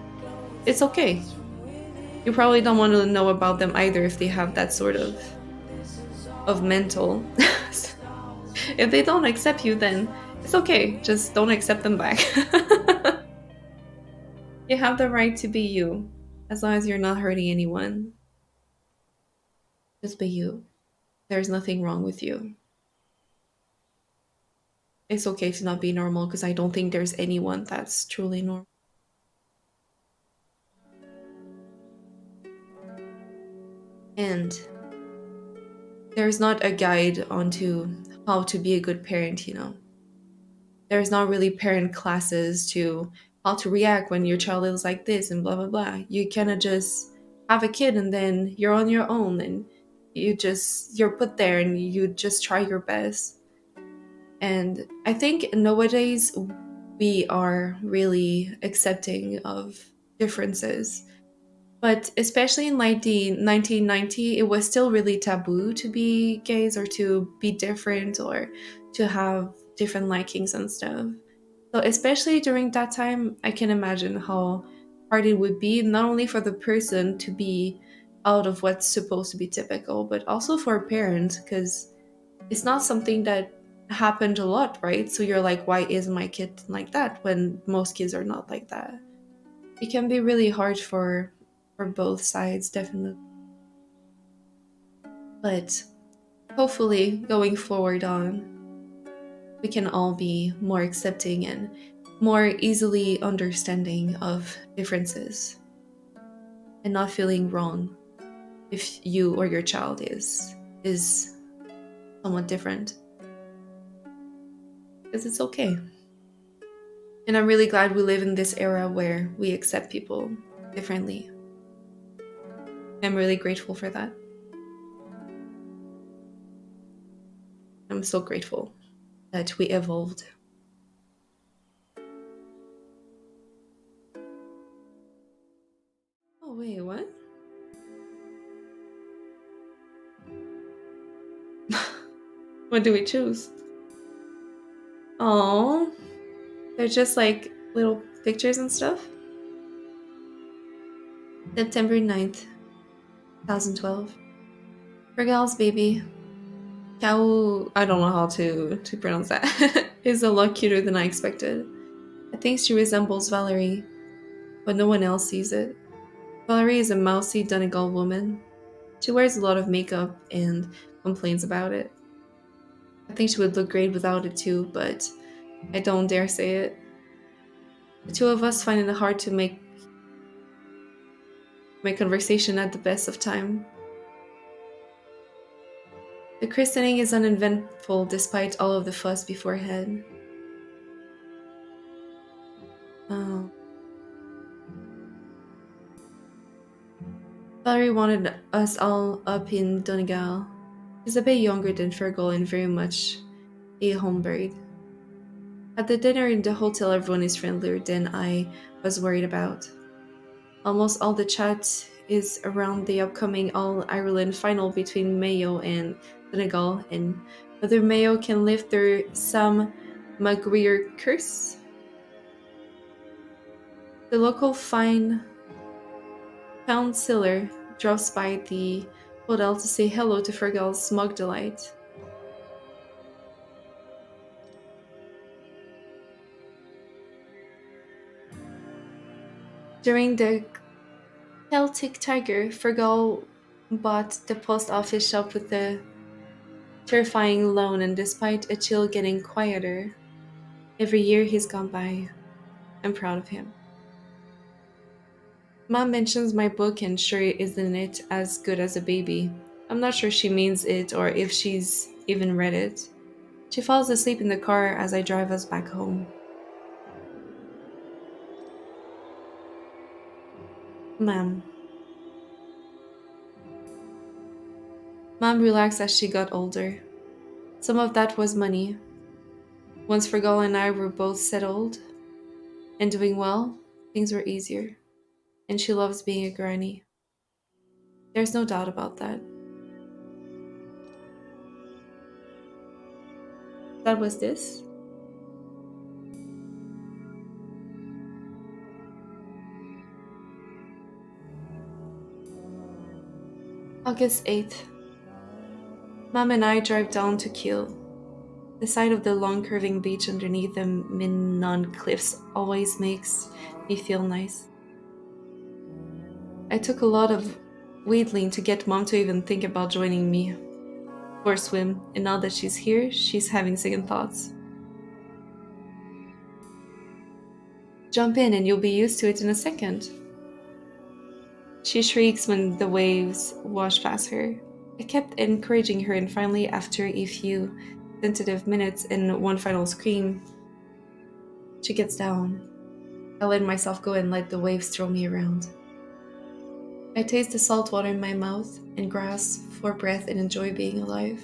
it's okay. You probably don't want to know about them either if they have that sort of mental. If they don't accept you, then it's okay. Just don't accept them back. You have the right to be you, as long as you're not hurting anyone. Just be you. There's nothing wrong with you. It's okay to not be normal because I don't think there's anyone that's truly normal. And there's not a guide onto how to be a good parent, you know. There's not really parent classes to how to react when your child is like this and blah blah blah. You cannot just have a kid and then you're on your own and you're put there and you just try your best. And I think nowadays we are really accepting of differences. But especially in like the 1990, it was still really taboo to be gays or to be different or to have different likings and stuff. So especially during that time, I can imagine how hard it would be not only for the person to be out of what's supposed to be typical, but also for a parent because it's not something that happened a lot, right? So you're like, why is my kid like that when most kids are not like that? It can be really hard for both sides, definitely. But hopefully, going forward on, we can all be more accepting and more easily understanding of differences and not feeling wrong if you or your child is somewhat different because it's okay. And I'm really glad we live in this era where we accept people differently. I'm really grateful for that. I'm so grateful that we evolved. Oh, wait, what? What do we choose? Oh, they're just like little pictures and stuff. September 9th, 2012. Regal's baby. Cow. I don't know how to pronounce that. Is a lot cuter than I expected. I think she resembles Valerie, but no one else sees it. Valerie is a mousy Donegal woman. She wears a lot of makeup and complains about it. I think she would look great without it too, but I don't dare say it. The two of us find it hard to make conversation at the best of time. The christening is uneventful despite all of the fuss beforehand. Oh. Valerie wanted us all up in Donegal. She's a bit younger than Fergal and very much a homebird. At the dinner in the hotel, everyone is friendlier than I was worried about. Almost all the chat is around the upcoming All Ireland final between Mayo and Donegal and whether Mayo can lift their Sam Maguire curse. The local fine councillor drops by the hotel to say hello to Fergal's smug delight. During the Celtic Tiger, Fergal bought the post office shop with a terrifying loan, and despite a chill getting quieter every year he's gone by, I'm proud of him. Mom mentions my book and sure isn't it as good as a baby. I'm not sure she means it or if she's even read it. She falls asleep in the car as I drive us back home. Mom. Mom relaxed as she got older. Some of that was money. Once Fergal and I were both settled and doing well, things were easier. And she loves being a granny. There's no doubt about that. That was this? August 8th. Mom and I drive down to Kiel. The sight of the long curving beach underneath the Minnon cliffs always makes me feel nice. I took a lot of wheedling to get Mom to even think about joining me for a swim, and now that she's here, she's having second thoughts. Jump in and you'll be used to it in a second. She shrieks when the waves wash past her. I kept encouraging her, and finally, after a few tentative minutes and one final scream, she gets down. I let myself go and let the waves throw me around. I taste the salt water in my mouth and grasp for breath and enjoy being alive.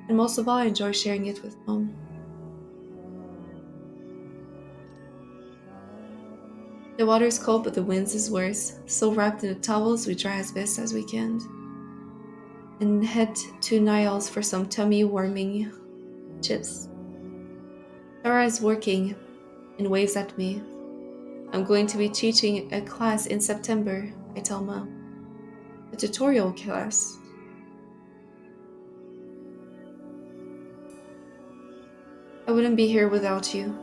And most of all, I enjoy sharing it with Mom. The water is cold, but the winds is worse. So wrapped in the towels, we dry as best as we can. And head to Niall's for some tummy-warming chips. Sarah is working and waves at me. I'm going to be teaching a class in September, I tell Mom. A tutorial class. I wouldn't be here without you.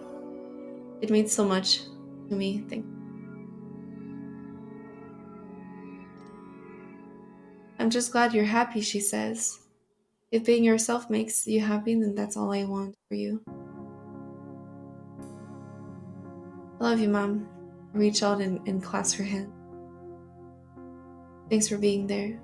It means so much to me, thank you. I'm just glad you're happy, she says. If being yourself makes you happy, then that's all I want for you. I love you, Mom. I reach out and clasp her hand. Thanks for being there.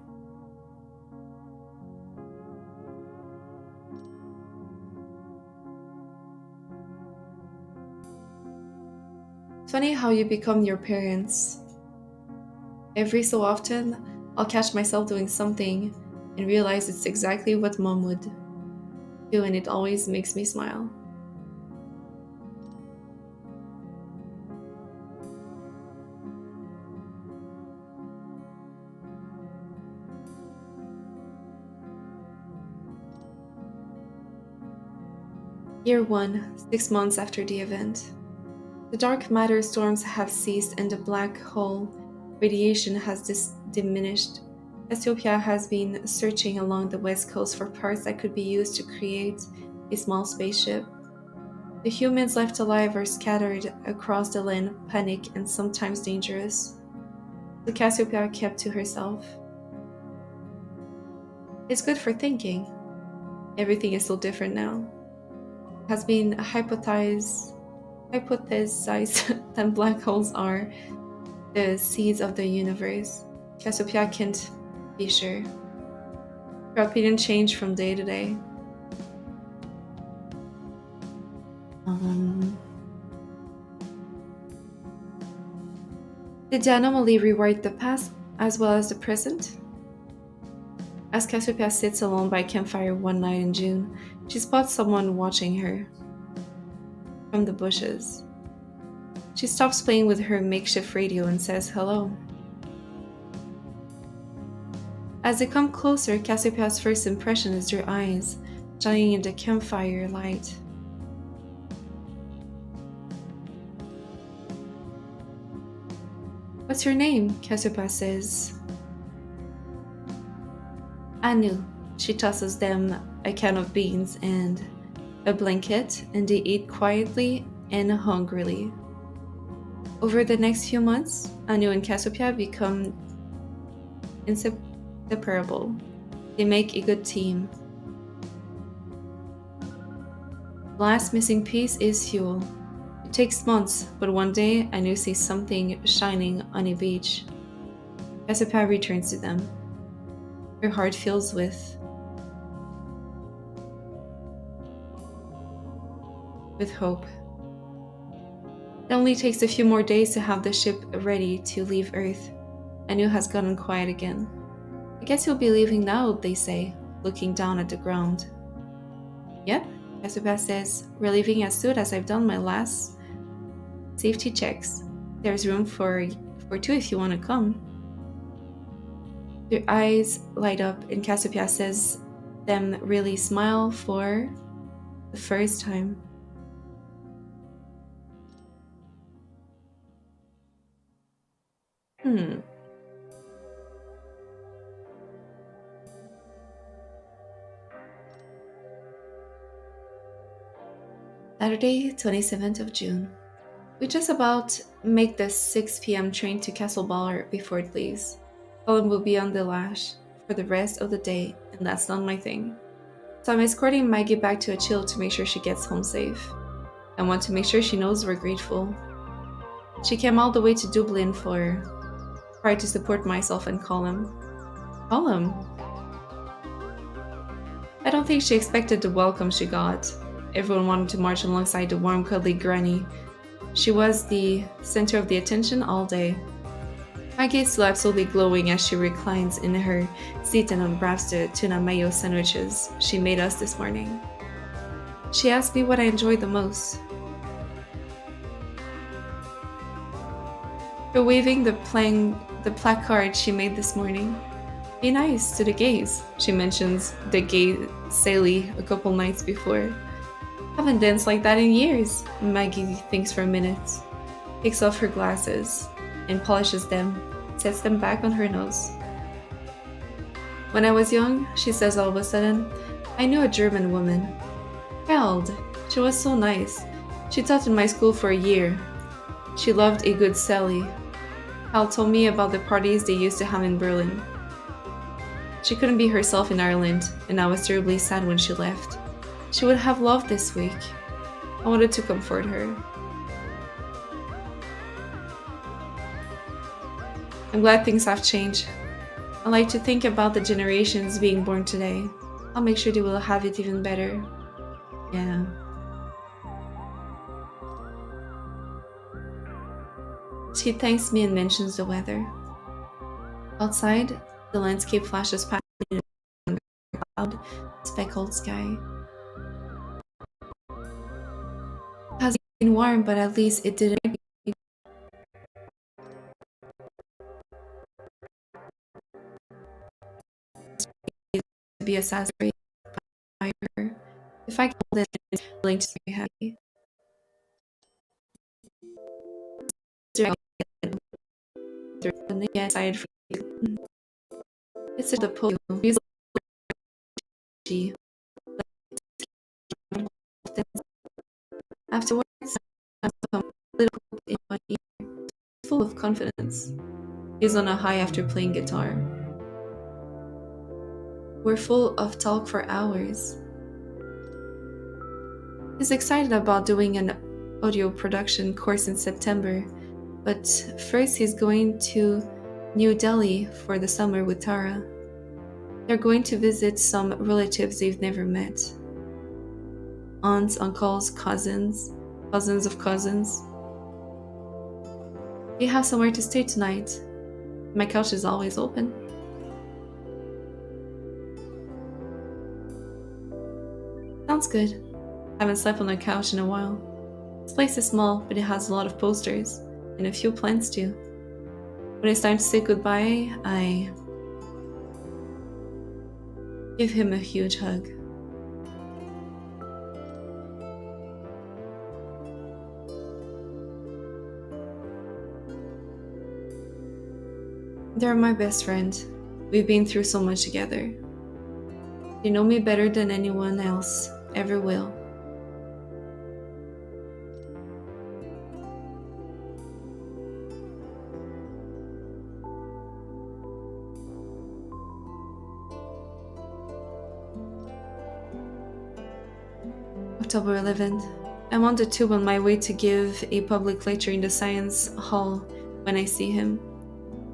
It's funny how you become your parents. Every so often, I'll catch myself doing something and realize it's exactly what Mom would do, and it always makes me smile. Year 1, 6 months after the event. The dark matter storms have ceased and the black hole radiation has diminished. Ethiopia has been searching along the west coast for parts that could be used to create a small spaceship. The humans left alive are scattered across the land, panic and sometimes dangerous. So Cassiopeia kept to herself. It's good for thinking. Everything is so different now. It has been hypothesized that black holes are the seeds of the universe. Cassiopeia can't be sure. Her opinion changed from day to day. Did the anomaly rewrite the past as well as the present? As Cassiopeia sits alone by a campfire one night in June, she spots someone watching her from the bushes. She stops playing with her makeshift radio and says hello. As they come closer, Cassiopeia's first impression is their eyes, shining in the campfire light. What's your name? Cassiopeia says. Anu. She tosses them a can of beans and a blanket, and they eat quietly and hungrily. Over the next few months, Anu and Cassiopeia become inseparable. They make a good team. The last missing piece is fuel. It takes months, but one day Anu sees something shining on a beach. Cassiopeia returns to them. Her heart fills with hope. It only takes a few more days to have the ship ready to leave Earth. Anu has gotten quiet again. I guess you'll be leaving now, they say, looking down at the ground. Yep, Cassiopeia says, we're leaving as soon as I've done my last safety checks. There's room for two if you want to come. Their eyes light up and Cassiopeia says them really smile for the first time. Saturday, 27th of June. We just about make the 6 p.m. train to Castle Baller before it leaves. Colin will be on the lash for the rest of the day, and that's not my thing. So I'm escorting Maggie back to a chill to make sure she gets home safe. I want to make sure she knows we're grateful. She came all the way to Dublin for try to support myself and Colin. Colin? I don't think she expected the welcome she got. Everyone wanted to march alongside the warm, cuddly granny. She was the center of the attention all day. Maggie is still absolutely glowing as she reclines in her seat and unwraps the tuna mayo sandwiches she made us this morning. She asked me what I enjoyed the most. For waving the placard she made this morning. Be nice to the gays, she mentions the gay Sally a couple nights before. Haven't danced like that in years, Maggie thinks for a minute, takes off her glasses and polishes them, sets them back on her nose. When I was young, she says all of a sudden, I knew a German woman. Held, she was so nice. She taught in my school for a year. She loved a good Sally. Hal told me about the parties they used to have in Berlin. She couldn't be herself in Ireland, and I was terribly sad when she left. She would have loved this week. I wanted to comfort her. I'm glad things have changed. I like to think about the generations being born today. I'll make sure they will have it even better. Yeah. She thanks me and mentions the weather. Outside, the landscape flashes past me in a cloud, speckled sky. It has been warm, but at least it didn't be a satisfying fire. If I called it, it's willing to be happy. It's the poem. Afterwards, I become a little in my ear, full of confidence. He's on a high after playing guitar. We're full of talk for hours. He's excited about doing an audio production course in September, but first he's going to New Delhi for the summer with Tara. They're going to visit some relatives they've never met. Aunts, uncles, cousins of cousins. We have somewhere to stay tonight. My couch is always open. Sounds good. I haven't slept on a couch in a while. This place is small, but it has a lot of posters, and a few plants too. When it's time to say goodbye, I give him a huge hug. They're my best friend. We've been through so much together. They know me better than anyone else ever will. October 11th. I'm on the tube on my way to give a public lecture in the science hall when I see him,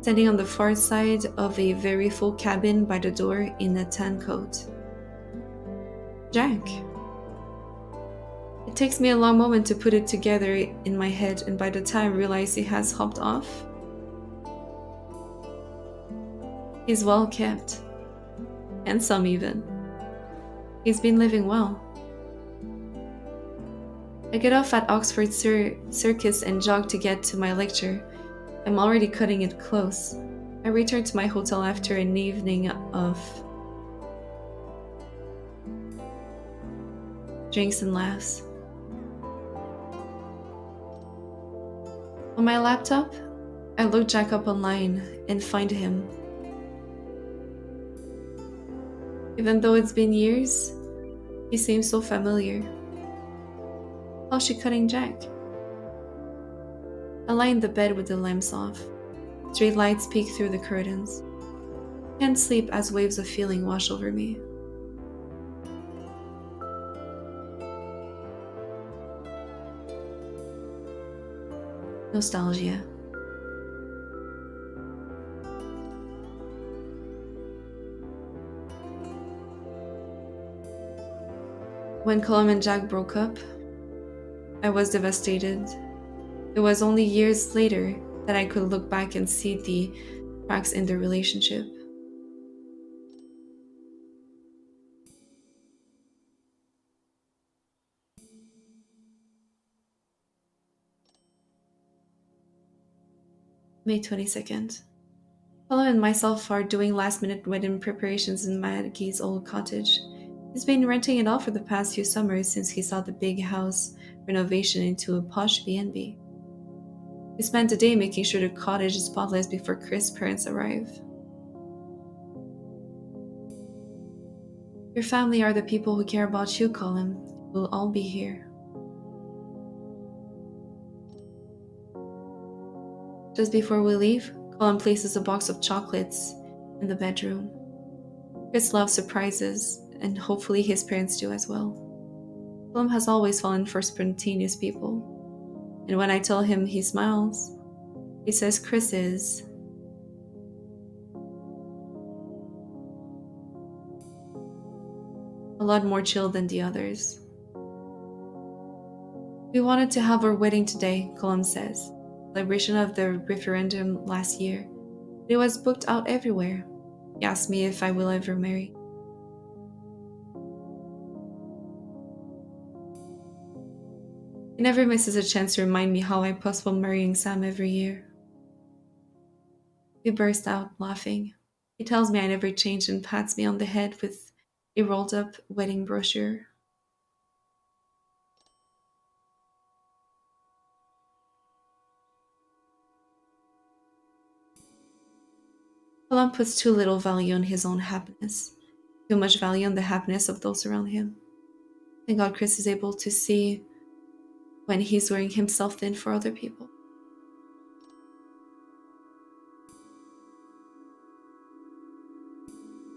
standing on the far side of a very full cabin by the door in a tan coat. Jack. It takes me a long moment to put it together in my head, and by the time I realize he has hopped off, he's well kept. Handsome even. He's been living well. I get off at Oxford Circus and jog to get to my lecture. I'm already cutting it close. I return to my hotel after an evening of drinks and laughs. On my laptop, I look Jack up online and find him. Even though it's been years, he seems so familiar. How's she cutting Jack? I lie in the bed with the lamps off. Street lights peek through the curtains. Can't sleep as waves of feeling wash over me. Nostalgia. When Colum and Jack broke up, I was devastated. It was only years later that I could look back and see the cracks in their relationship. May 22nd. Colum and myself are doing last-minute wedding preparations in Maggie's old cottage. He's been renting it out for the past few summers since he saw the big house renovation into a posh B&B. We spent the day making sure the cottage is spotless before Chris' parents arrive. Your family are the people who care about you, Colum. We'll all be here. Just before we leave, Colum places a box of chocolates in the bedroom. Chris loves surprises, and hopefully his parents do as well. Colum has always fallen for spontaneous people, and when I tell him, he smiles. He says Chris is a lot more chill than the others. We wanted to have our wedding today, Colum says. Celebration of the referendum last year. It was booked out everywhere. He asked me if I will ever marry. He never misses a chance to remind me how I postpone marrying Sam every year. We burst out laughing. He tells me I never changed and pats me on the head with a rolled up wedding brochure. Colum puts too little value on his own happiness, too much value on the happiness of those around him. Thank God Chris is able to see when he's wearing himself thin for other people.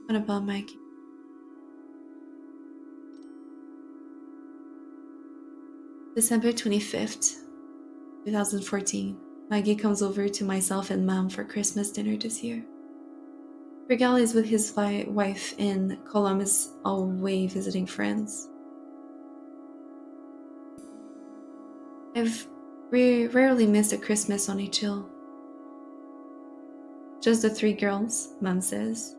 What about Maggie? December 25th, 2014. Maggie comes over to myself and Mom for Christmas dinner this year. Regal is with his wife and Colum is away visiting friends. I've rarely missed a Christmas on a chill. Just the three girls, Mom says.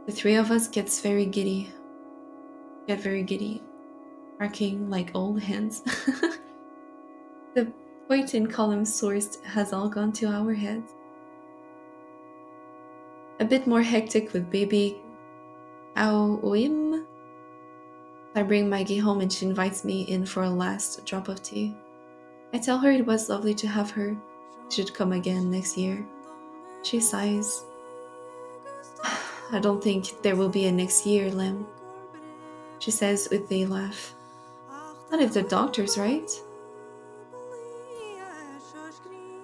The three of us get very giddy, barking like old hens. The point in Colum's source has all gone to our heads. A bit more hectic with baby Aoim. I bring Maggie home and she invites me in for a last drop of tea. I tell her it was lovely to have her. She should come again next year. She sighs. I don't think there will be a next year, Lem. She says with a laugh. Not if the doctor's right.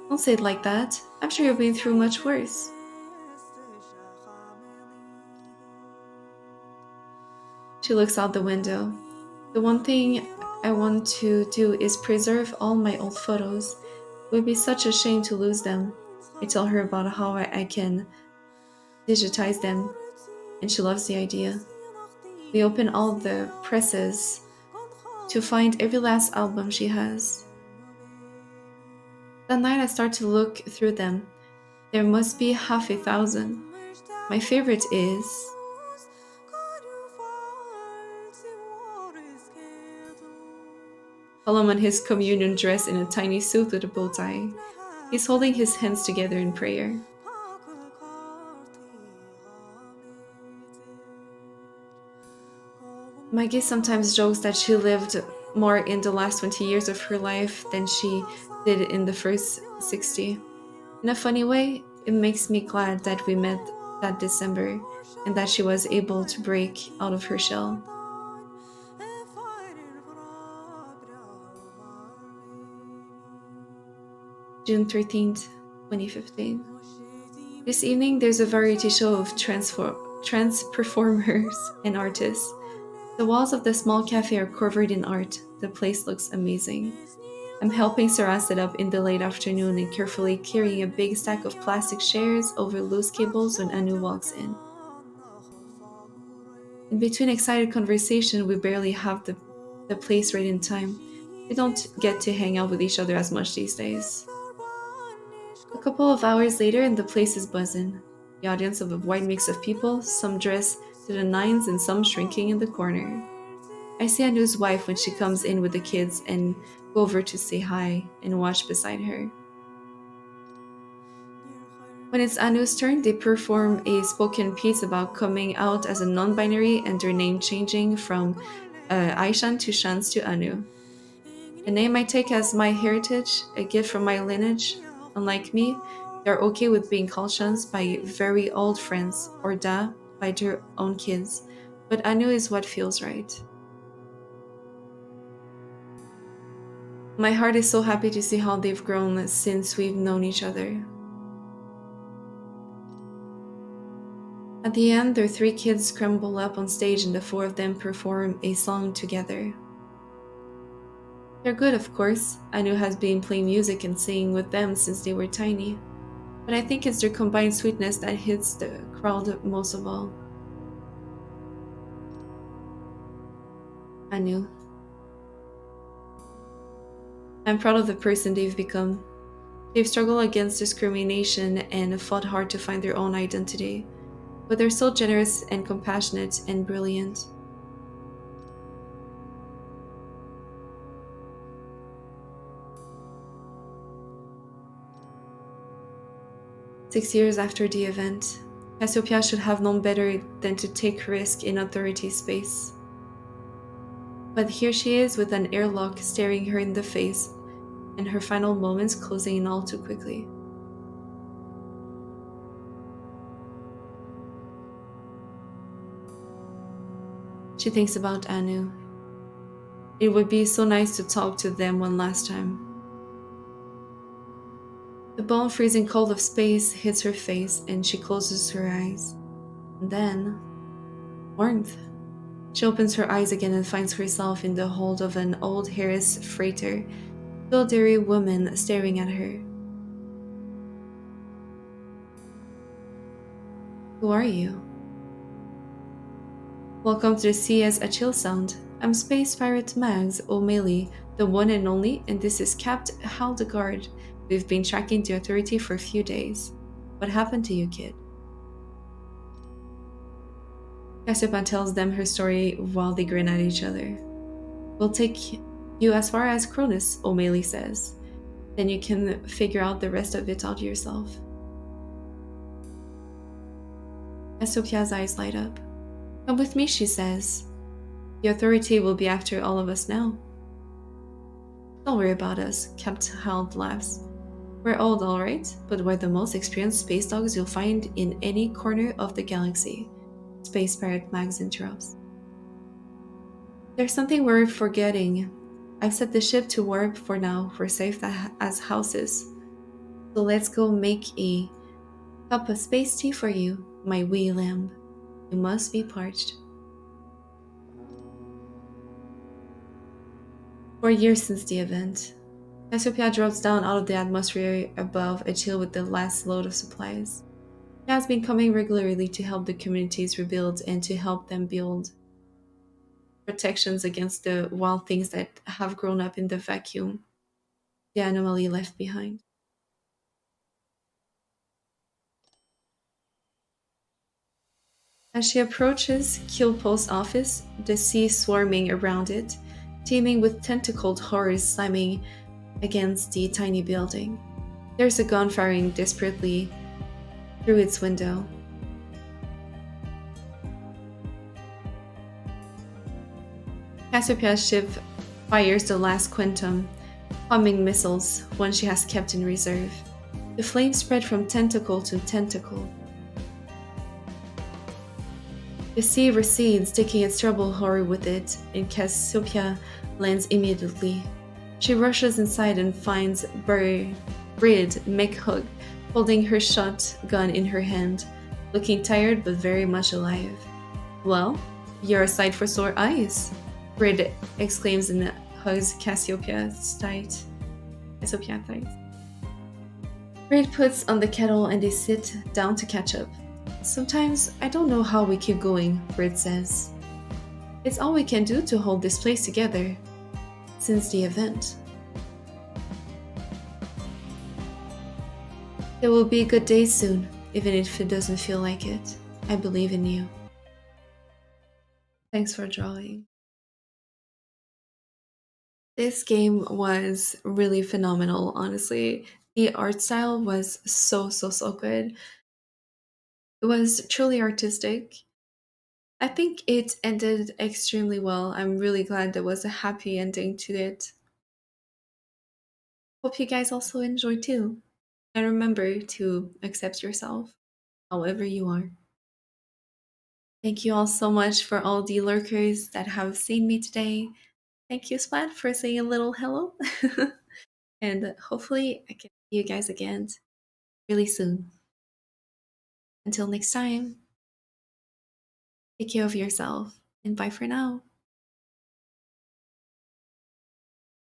Don't say it like that. I'm sure you've been through much worse. She looks out the window. The one thing I want to do is preserve all my old photos. It would be such a shame to lose them. I tell her about how I can digitize them, and she loves the idea. We open all the presses to find every last album she has. That night I start to look through them. There must be half a thousand. My favorite is Hallam in his communion dress in a tiny suit with a bow tie. He's holding his hands together in prayer. Maggie sometimes jokes that she lived more in the last 20 years of her life than she did in the first 60. In a funny way, it makes me glad that we met that December and that she was able to break out of her shell. June 13th, 2015. This evening there's a variety show of trance performers and artists. The walls of the small cafe are covered in art. The place looks amazing. I'm helping Sarah set up in the late afternoon and carefully carrying a big stack of plastic chairs over loose cables when Anu walks in. In between excited conversation, we barely have the place right in time. We don't get to hang out with each other as much these days. A couple of hours later and the place is buzzing. The audience of a wide mix of people, some dressed to the nines and some shrinking in the corner. I see Anu's wife when she comes in with the kids and go over to say hi and watch beside her. When it's Anu's turn, they perform a spoken piece about coming out as a non-binary and their name changing from Aishan to Shans to Anu. A name I take as my heritage, a gift from my lineage. Unlike me, they're okay with being called Shans by very old friends or Da by their own kids, but Anu is what feels right. My heart is so happy to see how they've grown since we've known each other. At the end, their 3 kids scramble up on stage and the 4 of them perform a song together. They're good, of course. Anu has been playing music and singing with them since they were tiny. But I think it's their combined sweetness that hits the crowd most of all. Anu. I'm proud of the person they've become. They've struggled against discrimination and fought hard to find their own identity. But they're so generous and compassionate and brilliant. Six years after the event, Cassiopeia should have known better than to take risk in authority space. But here she is with an airlock staring her in the face, and her final moments closing in all too quickly. She thinks about Anu. It would be so nice to talk to them one last time. The bone freezing cold of space hits her face and she closes her eyes. And then, warmth. She opens her eyes again and finds herself in the hold of an old Harris freighter, still dairy woman staring at her. Who are you? Welcome to the CS Achille Sound. I'm Space Pirate Mags O'Malley, the one and only, and this is Capt. Haldegard. We've been tracking the authority for a few days. What happened to you, kid? Cassiopeia tells them her story while they grin at each other. We'll take you as far as Cronus, O'Malley says. Then you can figure out the rest of it out yourself. Cassiopeia's eyes light up. Come with me, she says. The authority will be after all of us now. Don't worry about us, Capt. Hald laughs. We're old, alright, but we're the most experienced space dogs you'll find in any corner of the galaxy. Space Pirate Mags interrupts. There's something we're forgetting. I've set the ship to warp for now. We're safe as houses. So let's go make a cup of space tea for you, my wee lamb. You must be parched. For years since the event, Cassiopeia drops down out of the atmosphere above a chill with the last load of supplies. She has been coming regularly to help the communities rebuild and to help them build protections against the wild things that have grown up in the vacuum the anomaly left behind. As she approaches Kiel Post Office, the sea swarming around it, teeming with tentacled horrors slamming against the tiny building. There's a gun firing desperately through its window. Cassiopeia's ship fires the last quantum, homing missiles, one she has kept in reserve. The flames spread from tentacle to tentacle. The sea recedes, taking its troubled horror with it, and Cassiopeia lands immediately. She rushes inside and finds Brid McHug holding her shotgun in her hand, looking tired but very much alive. Well, you're a sight for sore eyes, Brid exclaims and hugs Cassiopeia tight. Brid puts on the kettle and they sit down to catch up. Sometimes I don't know how we keep going, Brid says. It's all we can do to hold this place together since the event. There will be good days soon, even if it doesn't feel like it. I believe in you. Thanks for drawing. This game was really phenomenal, honestly. The art style was so good. It was truly artistic. I think it ended extremely well. I'm really glad there was a happy ending to it. Hope you guys also enjoyed too. And remember to accept yourself, however you are. Thank you all so much for all the lurkers that have seen me today. Thank you, Splat, for saying a little hello. And hopefully I can see you guys again really soon. Until next time, take care of yourself and bye for now.